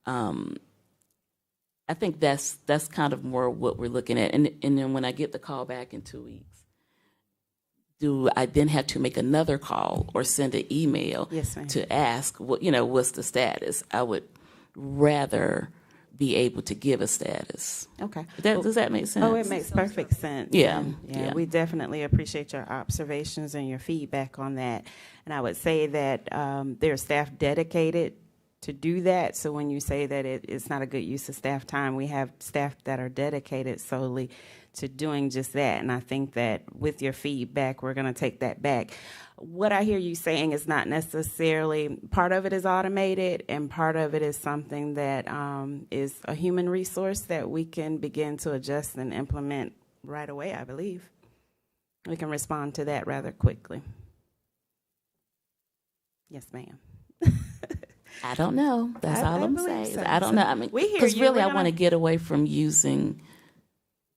I think that's kind of more what we're looking at. And then when I get the call back in 2 weeks, do I then have to make another call or send an email Yes, ma'am. to ask what's the status? I would rather be able to give a status. Okay. Does that make sense? Oh, it makes perfect sense. Yeah, And, yeah. we definitely appreciate your observations and your feedback on that. And I would say that there's staff dedicated to do that. So when you say that it's not a good use of staff time, we have staff that are dedicated solely to doing just that. And I think that with your feedback, we're going to take that back. What I hear you saying is not necessarily, part of it is automated and part of it is something that is a human resource that we can begin to adjust and implement right away, I believe. We can respond to that rather quickly. Yes, ma'am. I don't know. That's all I'm believe saying. so. I don't know. I mean, We hear because you. really, We're I gonna- want to get away from using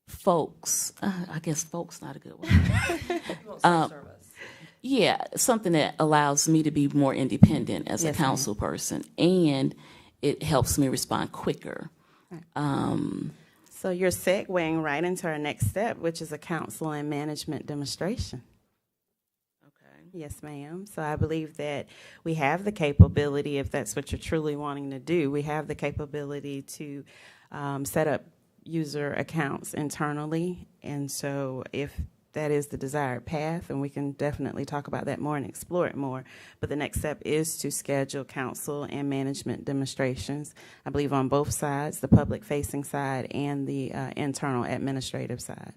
folks. I guess folks not a good word. Yeah, something that allows me to be more independent as Yes, a ma'am. council person, and it helps me respond quicker. So you're segueing right into our next step, which is a council and management demonstration. Okay. Yes, ma'am. So I believe that we have the capability, if that's what you're truly wanting to do, we have the capability to set up user accounts internally. And so if that is the desired path, and we can definitely talk about that more and explore it more. But the next step is to schedule council and management demonstrations, I believe on both sides, the public-facing side and the internal administrative side.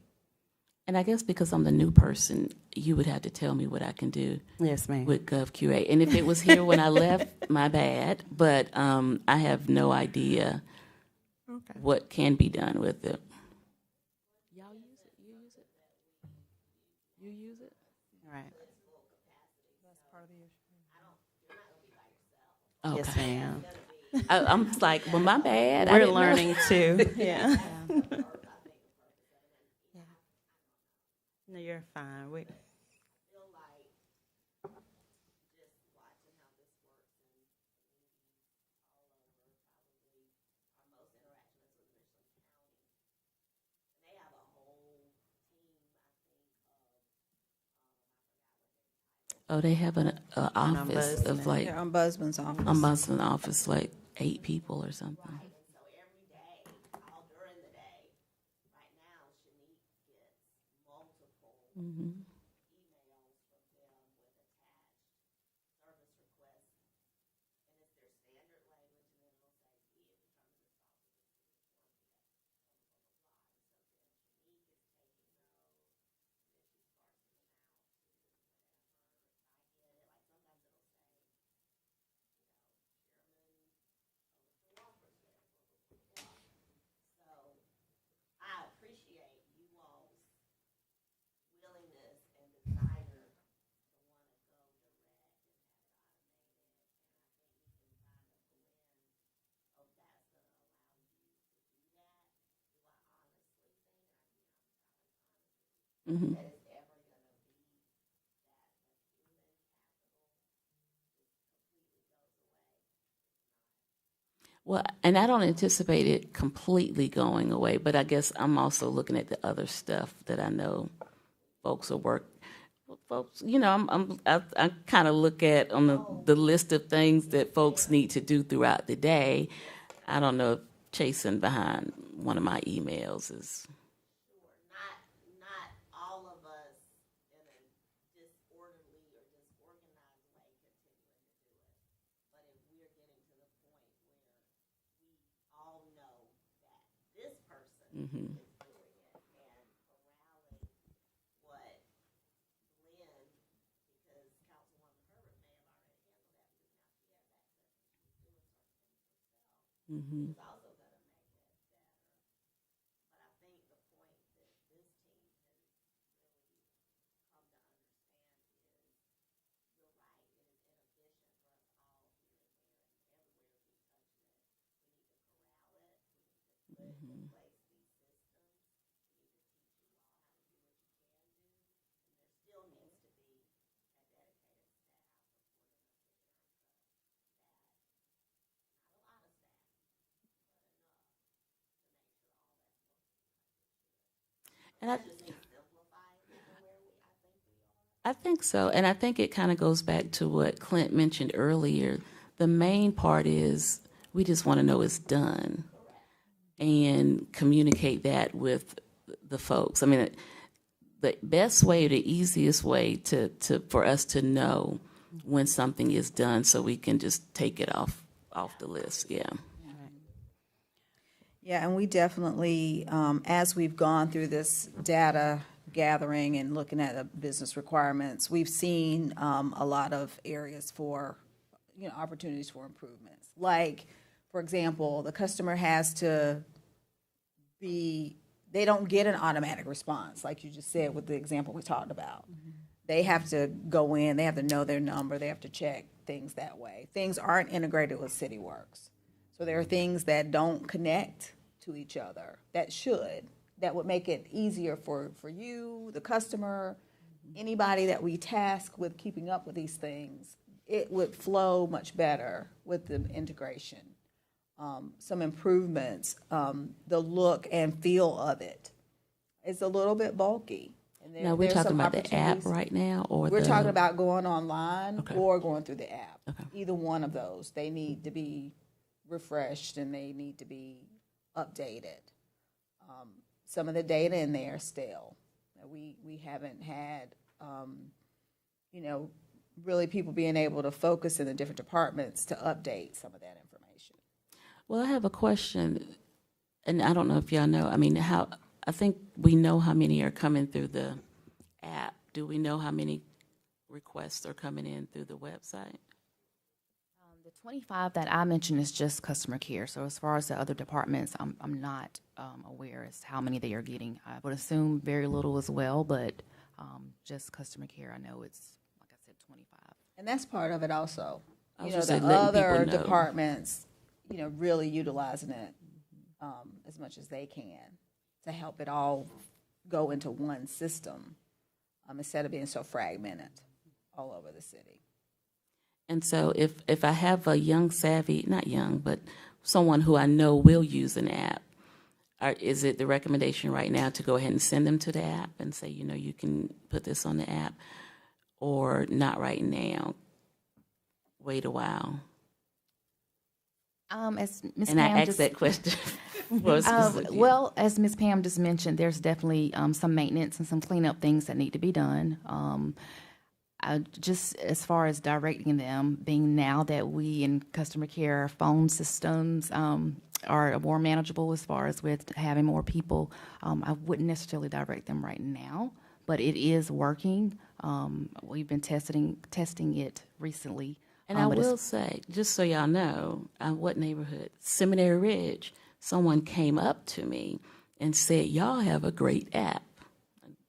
And I guess because I'm the new person, you would have to tell me what I can do Yes, ma'am. with GovQA. And if it was here when I left, my bad. But I have no idea Okay. what can be done with it. Y'all use it? You use it? You use it? Right. Okay. Yes, ma'am. I'm like, well, my bad. I We're didn't know. learning too. Yeah. No, you're fine. Oh, they have an office of Ombudsman. like, Ombudsman's office. ombudsman office, like 8 people or something. Mm-hmm. Mm-hmm. Well, and I don't anticipate it completely going away, but I guess I'm also looking at the other stuff that I know folks are folks, I kind of look at on the list of things that folks need to do throughout the day. I don't know if chasing behind one of my emails is. Not all of us in a disorderly or disorganized way continuing to do it. But if we're getting to the point where we all know that this person Mm-hmm. is doing it and corralling what Lynn, because Councilwoman Herbert may have already handled that because now she has access to doing certain things herself. Mm-hmm. It's also going to make it better. And I think so. And I think it kind of goes back to what Clint mentioned earlier. The main part is we just want to know it's done and communicate that with the folks. I mean, the best way, the easiest way for us to know when something is done so we can just take it off the list. Yeah. Yeah, and we definitely, as we've gone through this data gathering and looking at the business requirements, we've seen a lot of areas for, opportunities for improvements. Like, for example, the customer has to they don't get an automatic response, like you just said with the example we talked about. They have to go in, they have to know their number, they have to check things that way. Things aren't integrated with CityWorks. So there are things that don't connect to each other that should, that would make it easier for you, the customer, anybody that we task with keeping up with these things. It would flow much better with the integration. Some improvements, the look and feel of it is a little bit bulky. And Now, we're there's talking some about the app opportunities. right now, or We're talking about going online Okay. or going through the app. Okay. Either one of those. They need to be refreshed and they need to be updated. Some of the data in there still. We haven't had, really people being able to focus in the different departments to update some of that information. Well, I have a question, and I don't know if y'all know. I mean, I think we know how many are coming through the app. Do we know how many requests are coming in through the website? The 25 that I mentioned is just customer care. So as far as the other departments, I'm not aware as how many they are getting. I would assume very little as well, but just customer care, I know it's, like I said, 25. And that's part of it also. I was The just saying, letting other people know. departments, really utilizing it as much as they can to help it all go into one system instead of being so fragmented all over the city. And so if I have a young savvy, not young, but someone who I know will use an app, is it the recommendation right now to go ahead and send them to the app and say, you can put this on the app, or not right now? Wait a while. As Ms. And I Pam asked just, that question for a specific- well, as Ms. Pam just mentioned, there's definitely some maintenance and some cleanup things that need to be done. Just as far as directing them, being now that we in customer care phone systems are more manageable as far as with having more people, I wouldn't necessarily direct them right now, but it is working. We've been testing it recently. And I but it's- will say, just so y'all know, what neighborhood? Seminary Ridge. Someone came up to me and said, y'all have a great app.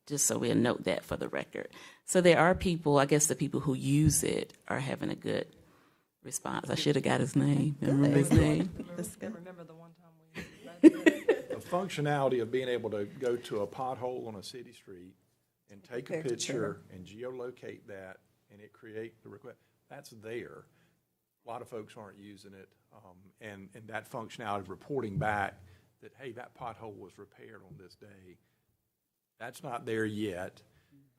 Just so we'll note that for the record. So there are people, I guess the people who use it are having a good response. I should have got his name. Remember his name? Remember the one time we The functionality of being able to go to a pothole on a city street and take a picture and geolocate that, and it create the request, that's there. A lot of folks aren't using it, and that functionality of reporting back that, hey, that pothole was repaired on this day, that's not there yet.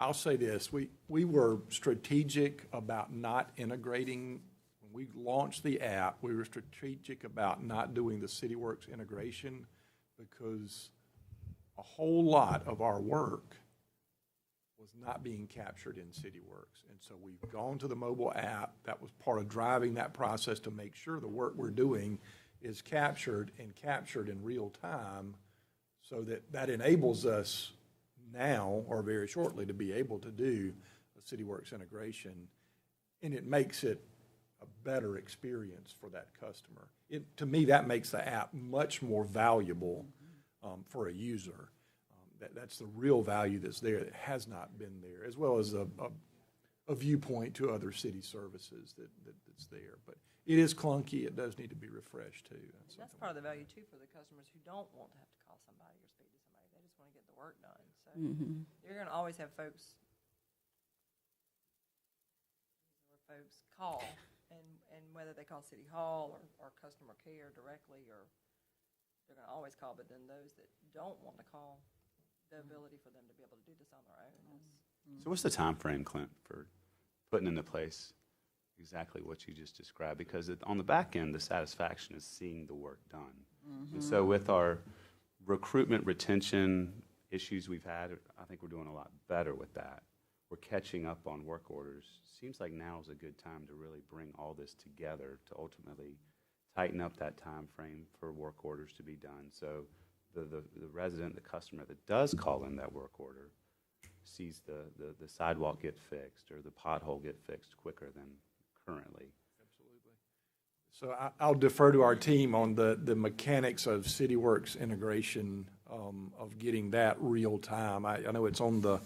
I'll say this, we were strategic about not integrating. When we launched the app, we were strategic about not doing the CityWorks integration because a whole lot of our work was not being captured in CityWorks. And so we've gone to the mobile app. That was part of driving that process to make sure the work we're doing is captured in real time, so that enables us now or very shortly to be able to do a CityWorks integration, and it makes it a better experience for that customer. To me, that makes the app much more valuable for a user. That's the real value that's there that has not been there, as well as a viewpoint to other city services that's there. But it is clunky. It does need to be refreshed too. That's part of the value too for the customers who don't want to have to call somebody or speak to somebody. They just want to get the work done. So you're going to always have folks call, and whether they call City Hall or customer care directly, or they're going to always call. But then those that don't want to call, the ability for them to be able to do this on their own. So what's the time frame, Clint, for putting into place exactly what you just described? Because on the back end, the satisfaction is seeing the work done. And so with our recruitment, retention issues we've had, I think we're doing a lot better with that. We're catching up on work orders. Seems like now is a good time to really bring all this together to ultimately tighten up that time frame for work orders to be done. So the resident, the customer that does call in that work order sees the sidewalk get fixed or the pothole get fixed quicker than currently. So I'll defer to our team on the mechanics of CityWorks integration, of getting that real time. I know it's on the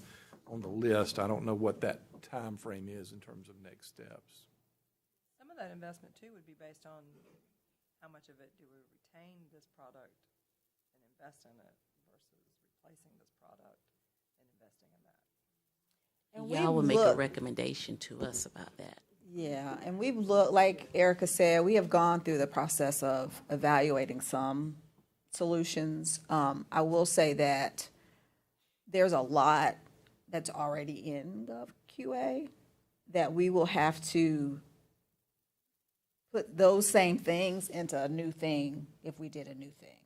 list. I don't know what that time frame is in terms of next steps. Some of that investment too would be based on how much of it do we retain this product and invest in it versus replacing this product and investing in that. And Y'all will we've make a looked- recommendation to us about that. Yeah, and we've looked, like Erica said, we have gone through the process of evaluating some solutions. I will say that there's a lot that's already in GovQA that we will have to put those same things into a new thing if we did a new thing.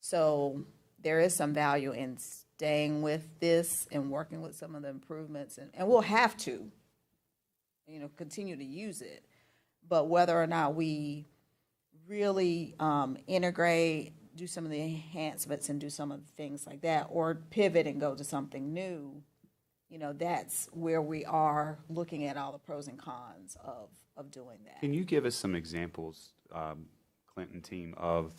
So there is some value in staying with this and working with some of the improvements, and we'll have to, continue to use it. But whether or not we really integrate, do some of the enhancements and do some of the things like that, or pivot and go to something new, that's where we are looking at all the pros and cons of doing that. Can you give us some examples, Clinton team, of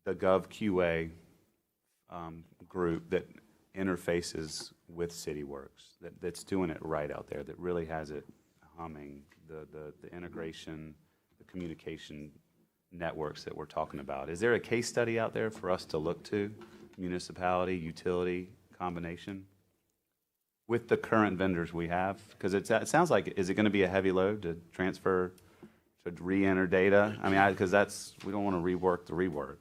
the GovQA group that interfaces with CityWorks, that's doing it right out there, that really has it humming, the integration, the communication networks that we're talking about? Is there a case study out there for us to look to, municipality, utility combination, with the current vendors we have? Because it sounds like, is it going to be a heavy load to transfer, to re-enter data? I mean, because we don't want to rework the rework.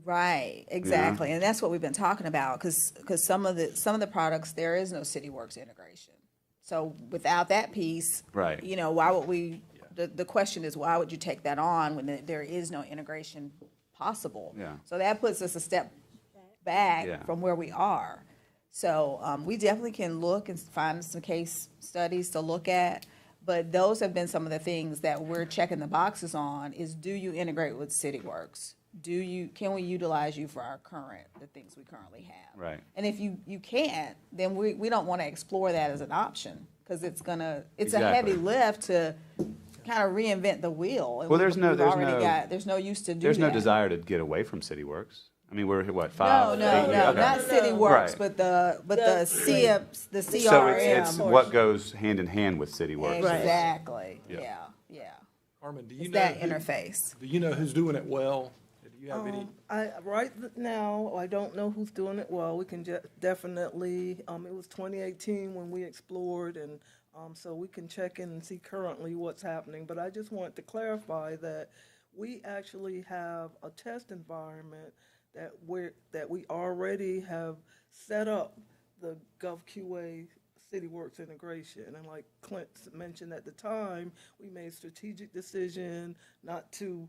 Right, exactly, and that's what we've been talking about. Because some of the products, there is no CityWorks integration. So without that piece, Right. Why would we? The question is, why would you take that on when there is no integration possible? Yeah. So that puts us a step back Yeah. from where we are. So we definitely can look and find some case studies to look at. But those have been some of the things that we're checking the boxes on. Is, do you integrate with CityWorks? Can we utilize you for the things we currently have? Right. And if you can't, then we don't want to explore that as an option, because it's a Exactly. heavy lift to kind of reinvent the wheel. And Well, there's no use to do There's no that. desire to get away from CityWorks. I mean, we're what, 5? No, 8 years? Okay. not CityWorks, Right. but the CRM. So it's what goes hand in hand with CityWorks. Exactly. Yeah. Yeah. Carmen, do you It's know that interface. Do you know who's doing it well? Do you have any? Right now, I don't know who's doing it well. We can definitely, it was 2018 when we explored, and so we can check in and see currently what's happening. But I just want to clarify that we actually have a test environment that we already have set up the GovQA CityWorks integration. And like Clint mentioned at the time, we made a strategic decision not to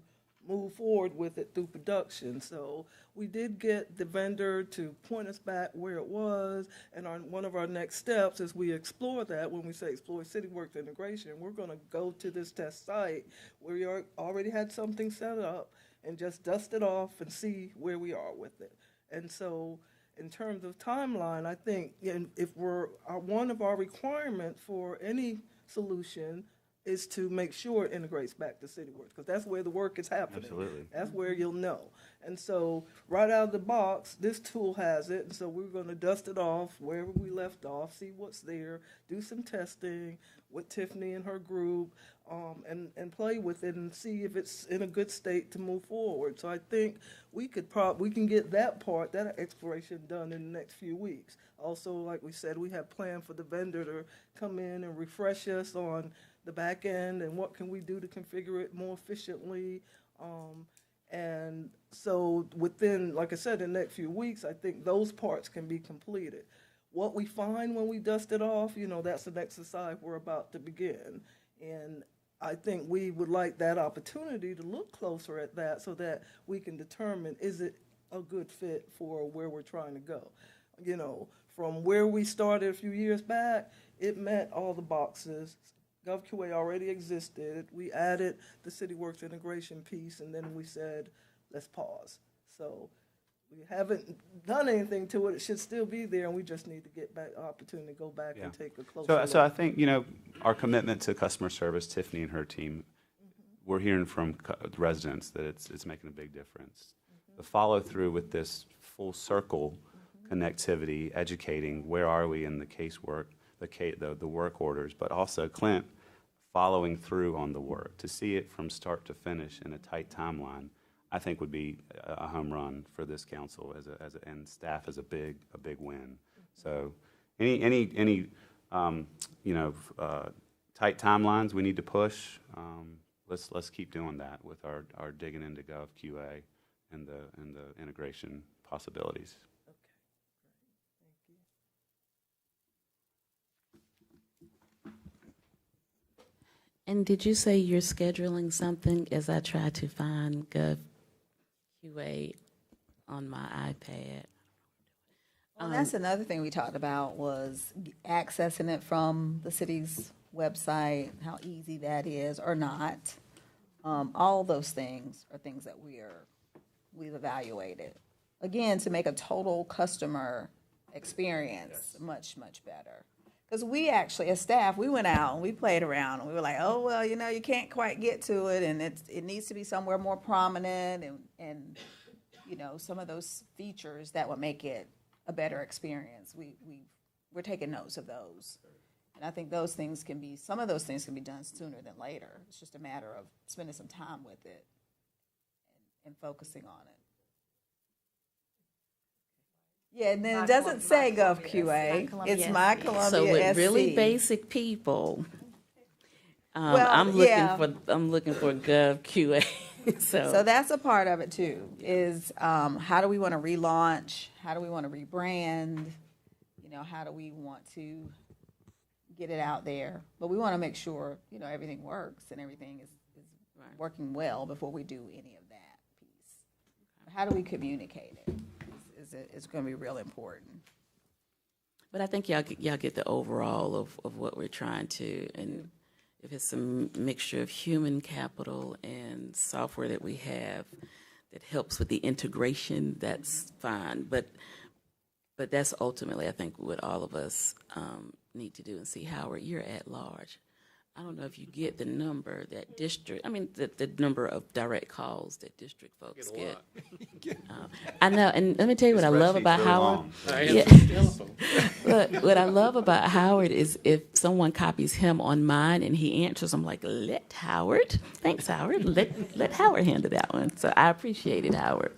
move forward with it through production. So we did get the vendor to point us back where it was, and one of our next steps as we explore that, when we say explore CityWorks integration, we're going to go to this test site where we already had something set up and just dust it off and see where we are with it. And so in terms of timeline, I think if one of our requirements for any solution is to make sure it integrates back to CityWorks, because that's where the work is happening. Absolutely. That's where you'll know. And so right out of the box, this tool has it, and so we're going to dust it off wherever we left off, see what's there, do some testing with Tiffany and her group, and play with it and see if it's in a good state to move forward. So I think we can get that part, that exploration done in the next few weeks. Also, like we said, we have planned for the vendor to come in and refresh us on the back end and what can we do to configure it more efficiently. And so within, like I said, the next few weeks, I think those parts can be completed. What we find when we dust it off, that's an exercise we're about to begin. And I think we would like that opportunity to look closer at that so that we can determine, is it a good fit for where we're trying to go? From where we started a few years back, it met all the boxes. GovQA already existed. We added the CityWorks integration piece, and then we said, let's pause. So we haven't done anything to it. It should still be there, and we just need to get back opportunity to go back and take a closer look. So I think, our commitment to customer service, Tiffany and her team, we're hearing from residents that it's making a big difference. The follow-through with this full circle connectivity, educating, where are we in the casework, the work orders, but also Clint following through on the work to see it from start to finish in a tight timeline, I think would be a home run for this council and staff as a big win. So any tight timelines we need to push. Let's keep doing that with our digging into GovQA and the integration possibilities. And did you say you're scheduling something as I try to find GovQA on my iPad? Well, that's another thing we talked about was accessing it from the city's website, how easy that is or not. All those things are things that we've evaluated. Again, to make a total customer experience much, much better. Because we actually, as staff, we went out and we played around and we were like, oh, well, you can't quite get to it and it needs to be somewhere more prominent and some of those features that would make it a better experience. We're taking notes of those. And I think some of those things can be done sooner than later. It's just a matter of spending some time with it and focusing on it. Yeah, and then it doesn't say GovQA. It's My Columbia So with SC. really basic people, I'm looking for GovQA. So that's a part of it too. Is how do we want to relaunch? How do we want to rebrand? How do we want to get it out there? But we want to make sure everything works and everything is working well before we do any of that piece. How do we communicate it? It's going to be real important. But I think y'all get the overall of what we're trying to, and if it's a mixture of human capital and software that we have that helps with the integration, that's fine. But that's ultimately, I think, what all of us need to do. And see, Howard, you're at large. I don't know if you get the number that the number of direct calls that district folks get. I know, and let me tell you what I love about Howard. Look, what I love about Howard is if someone copies him on mine and he answers, I'm like, let Howard. Thanks, Howard. Let Howard handle that one. So I appreciate it, Howard.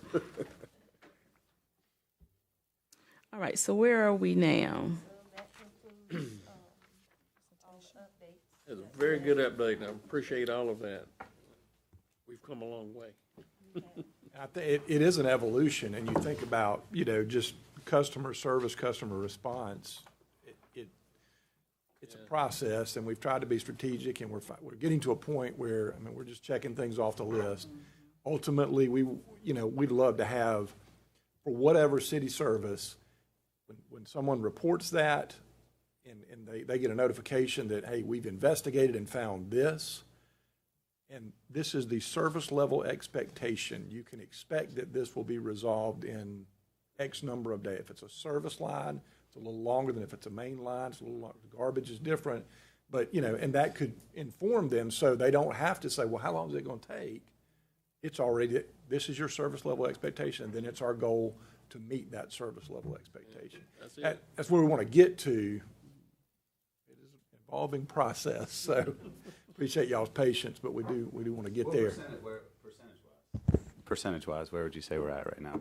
All right, so where are we now? It's a very good update, and I appreciate all of that. We've come a long way. I think it is an evolution, and you think about, just customer service, customer response. It's a process, and we've tried to be strategic, and we're getting to a point where, we're just checking things off the list. Ultimately, we'd love to have, for whatever city service, when someone reports that, and they get a notification that, hey, we've investigated and found this, and this is the service level expectation. You can expect that this will be resolved in X number of days. If it's a service line, it's a little longer than if it's a main line. It's a little longer. Garbage is different, but and that could inform them so they don't have to say, well, how long is it going to take? It's already, this is your service level expectation, and then it's our goal to meet that service level expectation. That's where we want to get to. Evolving process, so appreciate y'all's patience, but we do want to get there. Percentage-wise, where would you say we're at right now?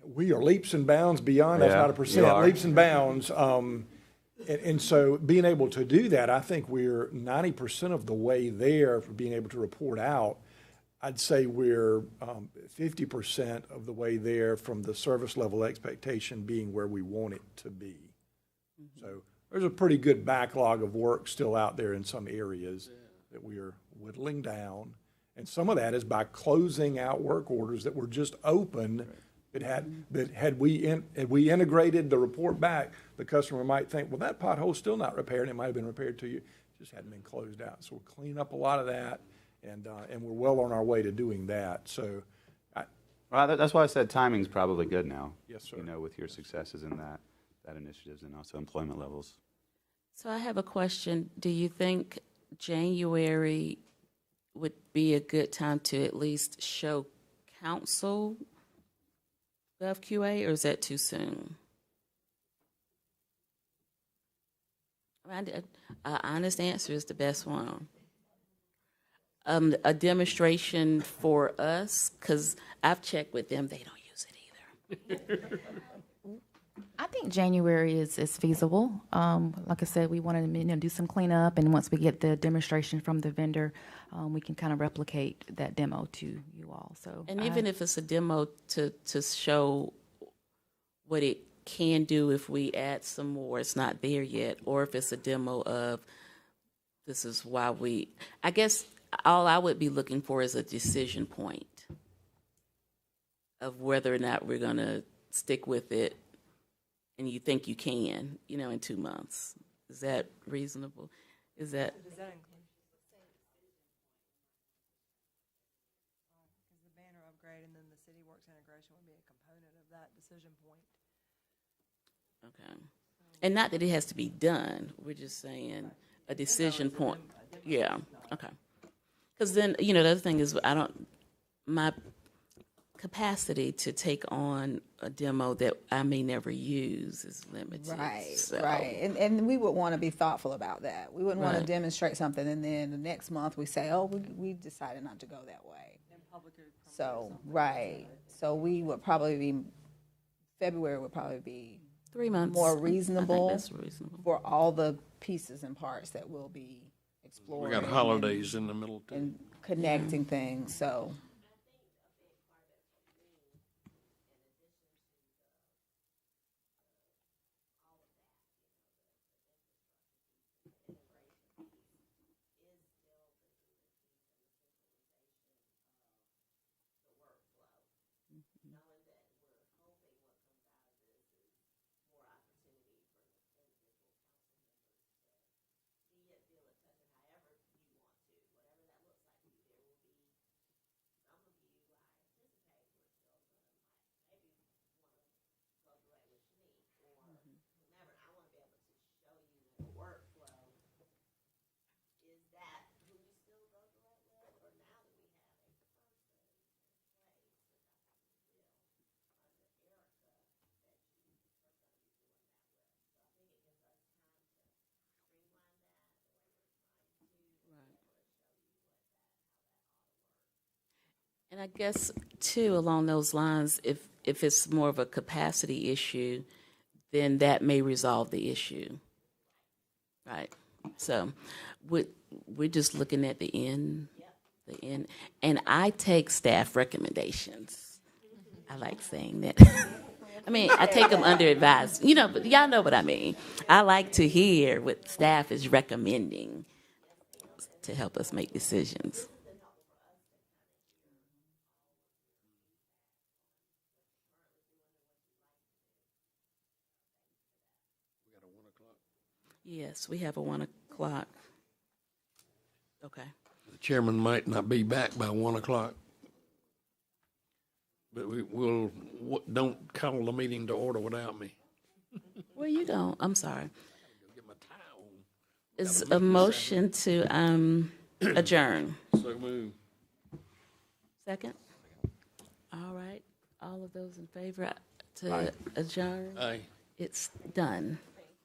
We are leaps and bounds beyond. That's not a percent. Leaps and bounds. And so being able to do that, I think we're 90% of the way there for being able to report out. I'd say we're 50% of the way there from the service level expectation being where we want it to be. So there's a pretty good backlog of work still out there in some areas that we are whittling down. And some of that is by closing out work orders that were just open that had we integrated the report back, the customer might think, well, that pothole's still not repaired. It might have been repaired to you, just hadn't been closed out. So we'll clean up a lot of that, and we're well on our way to doing that. So, Well, that's why I said timing's probably good now. Yes, sir. You know, with your successes in that initiatives and also employment levels. So I have a question. Do you think January would be a good time to at least show council GovQA, or is that too soon? An honest answer is the best one. A demonstration for us, because I've checked with them, they don't use it either. I think January is feasible. Like I said, we want to do some cleanup, and once we get the demonstration from the vendor, we can kind of replicate that demo to you all. So, And even if it's a demo to show what it can do if we add some more, it's not there yet, or if it's a demo of this is why I guess all I would be looking for is a decision point of whether or not we're going to stick with it, and you think you can, in 2 months. Is that reasonable? Does that include? Because the banner upgrade and then the CityWorks integration would be a component of that decision point. Okay. And not that it has to be done. We're just saying a decision point. Yeah. Okay. Because then, the other thing is my capacity to take on a demo that I may never use is limited. Right, So, right. And we would want to be thoughtful about that. We wouldn't want to Right. demonstrate something and then the next month we say, oh, we decided not to go that way. So, right. So we would probably be, February would probably be 3 months. more I think reasonable that's reasonable. for all the pieces and parts that we'll be We exploring. got holidays in the middle too. And connecting things, so. And I guess, too, along those lines, if it's more of a capacity issue, then that may resolve the issue. Right? So we're just looking at the end. And I take staff recommendations. I like saying that. I mean, I take them under advice. But y'all know what I mean. I like to hear what staff is recommending to help us make decisions. Yes, we have a 1 o'clock. Okay. The chairman might not be back by 1 o'clock. But don't call the meeting to order without me. Where you going? I'm sorry. Get my tie on. Is a motion to adjourn. So move. Second? All right. All of those in favor to adjourn? Aye. It's done.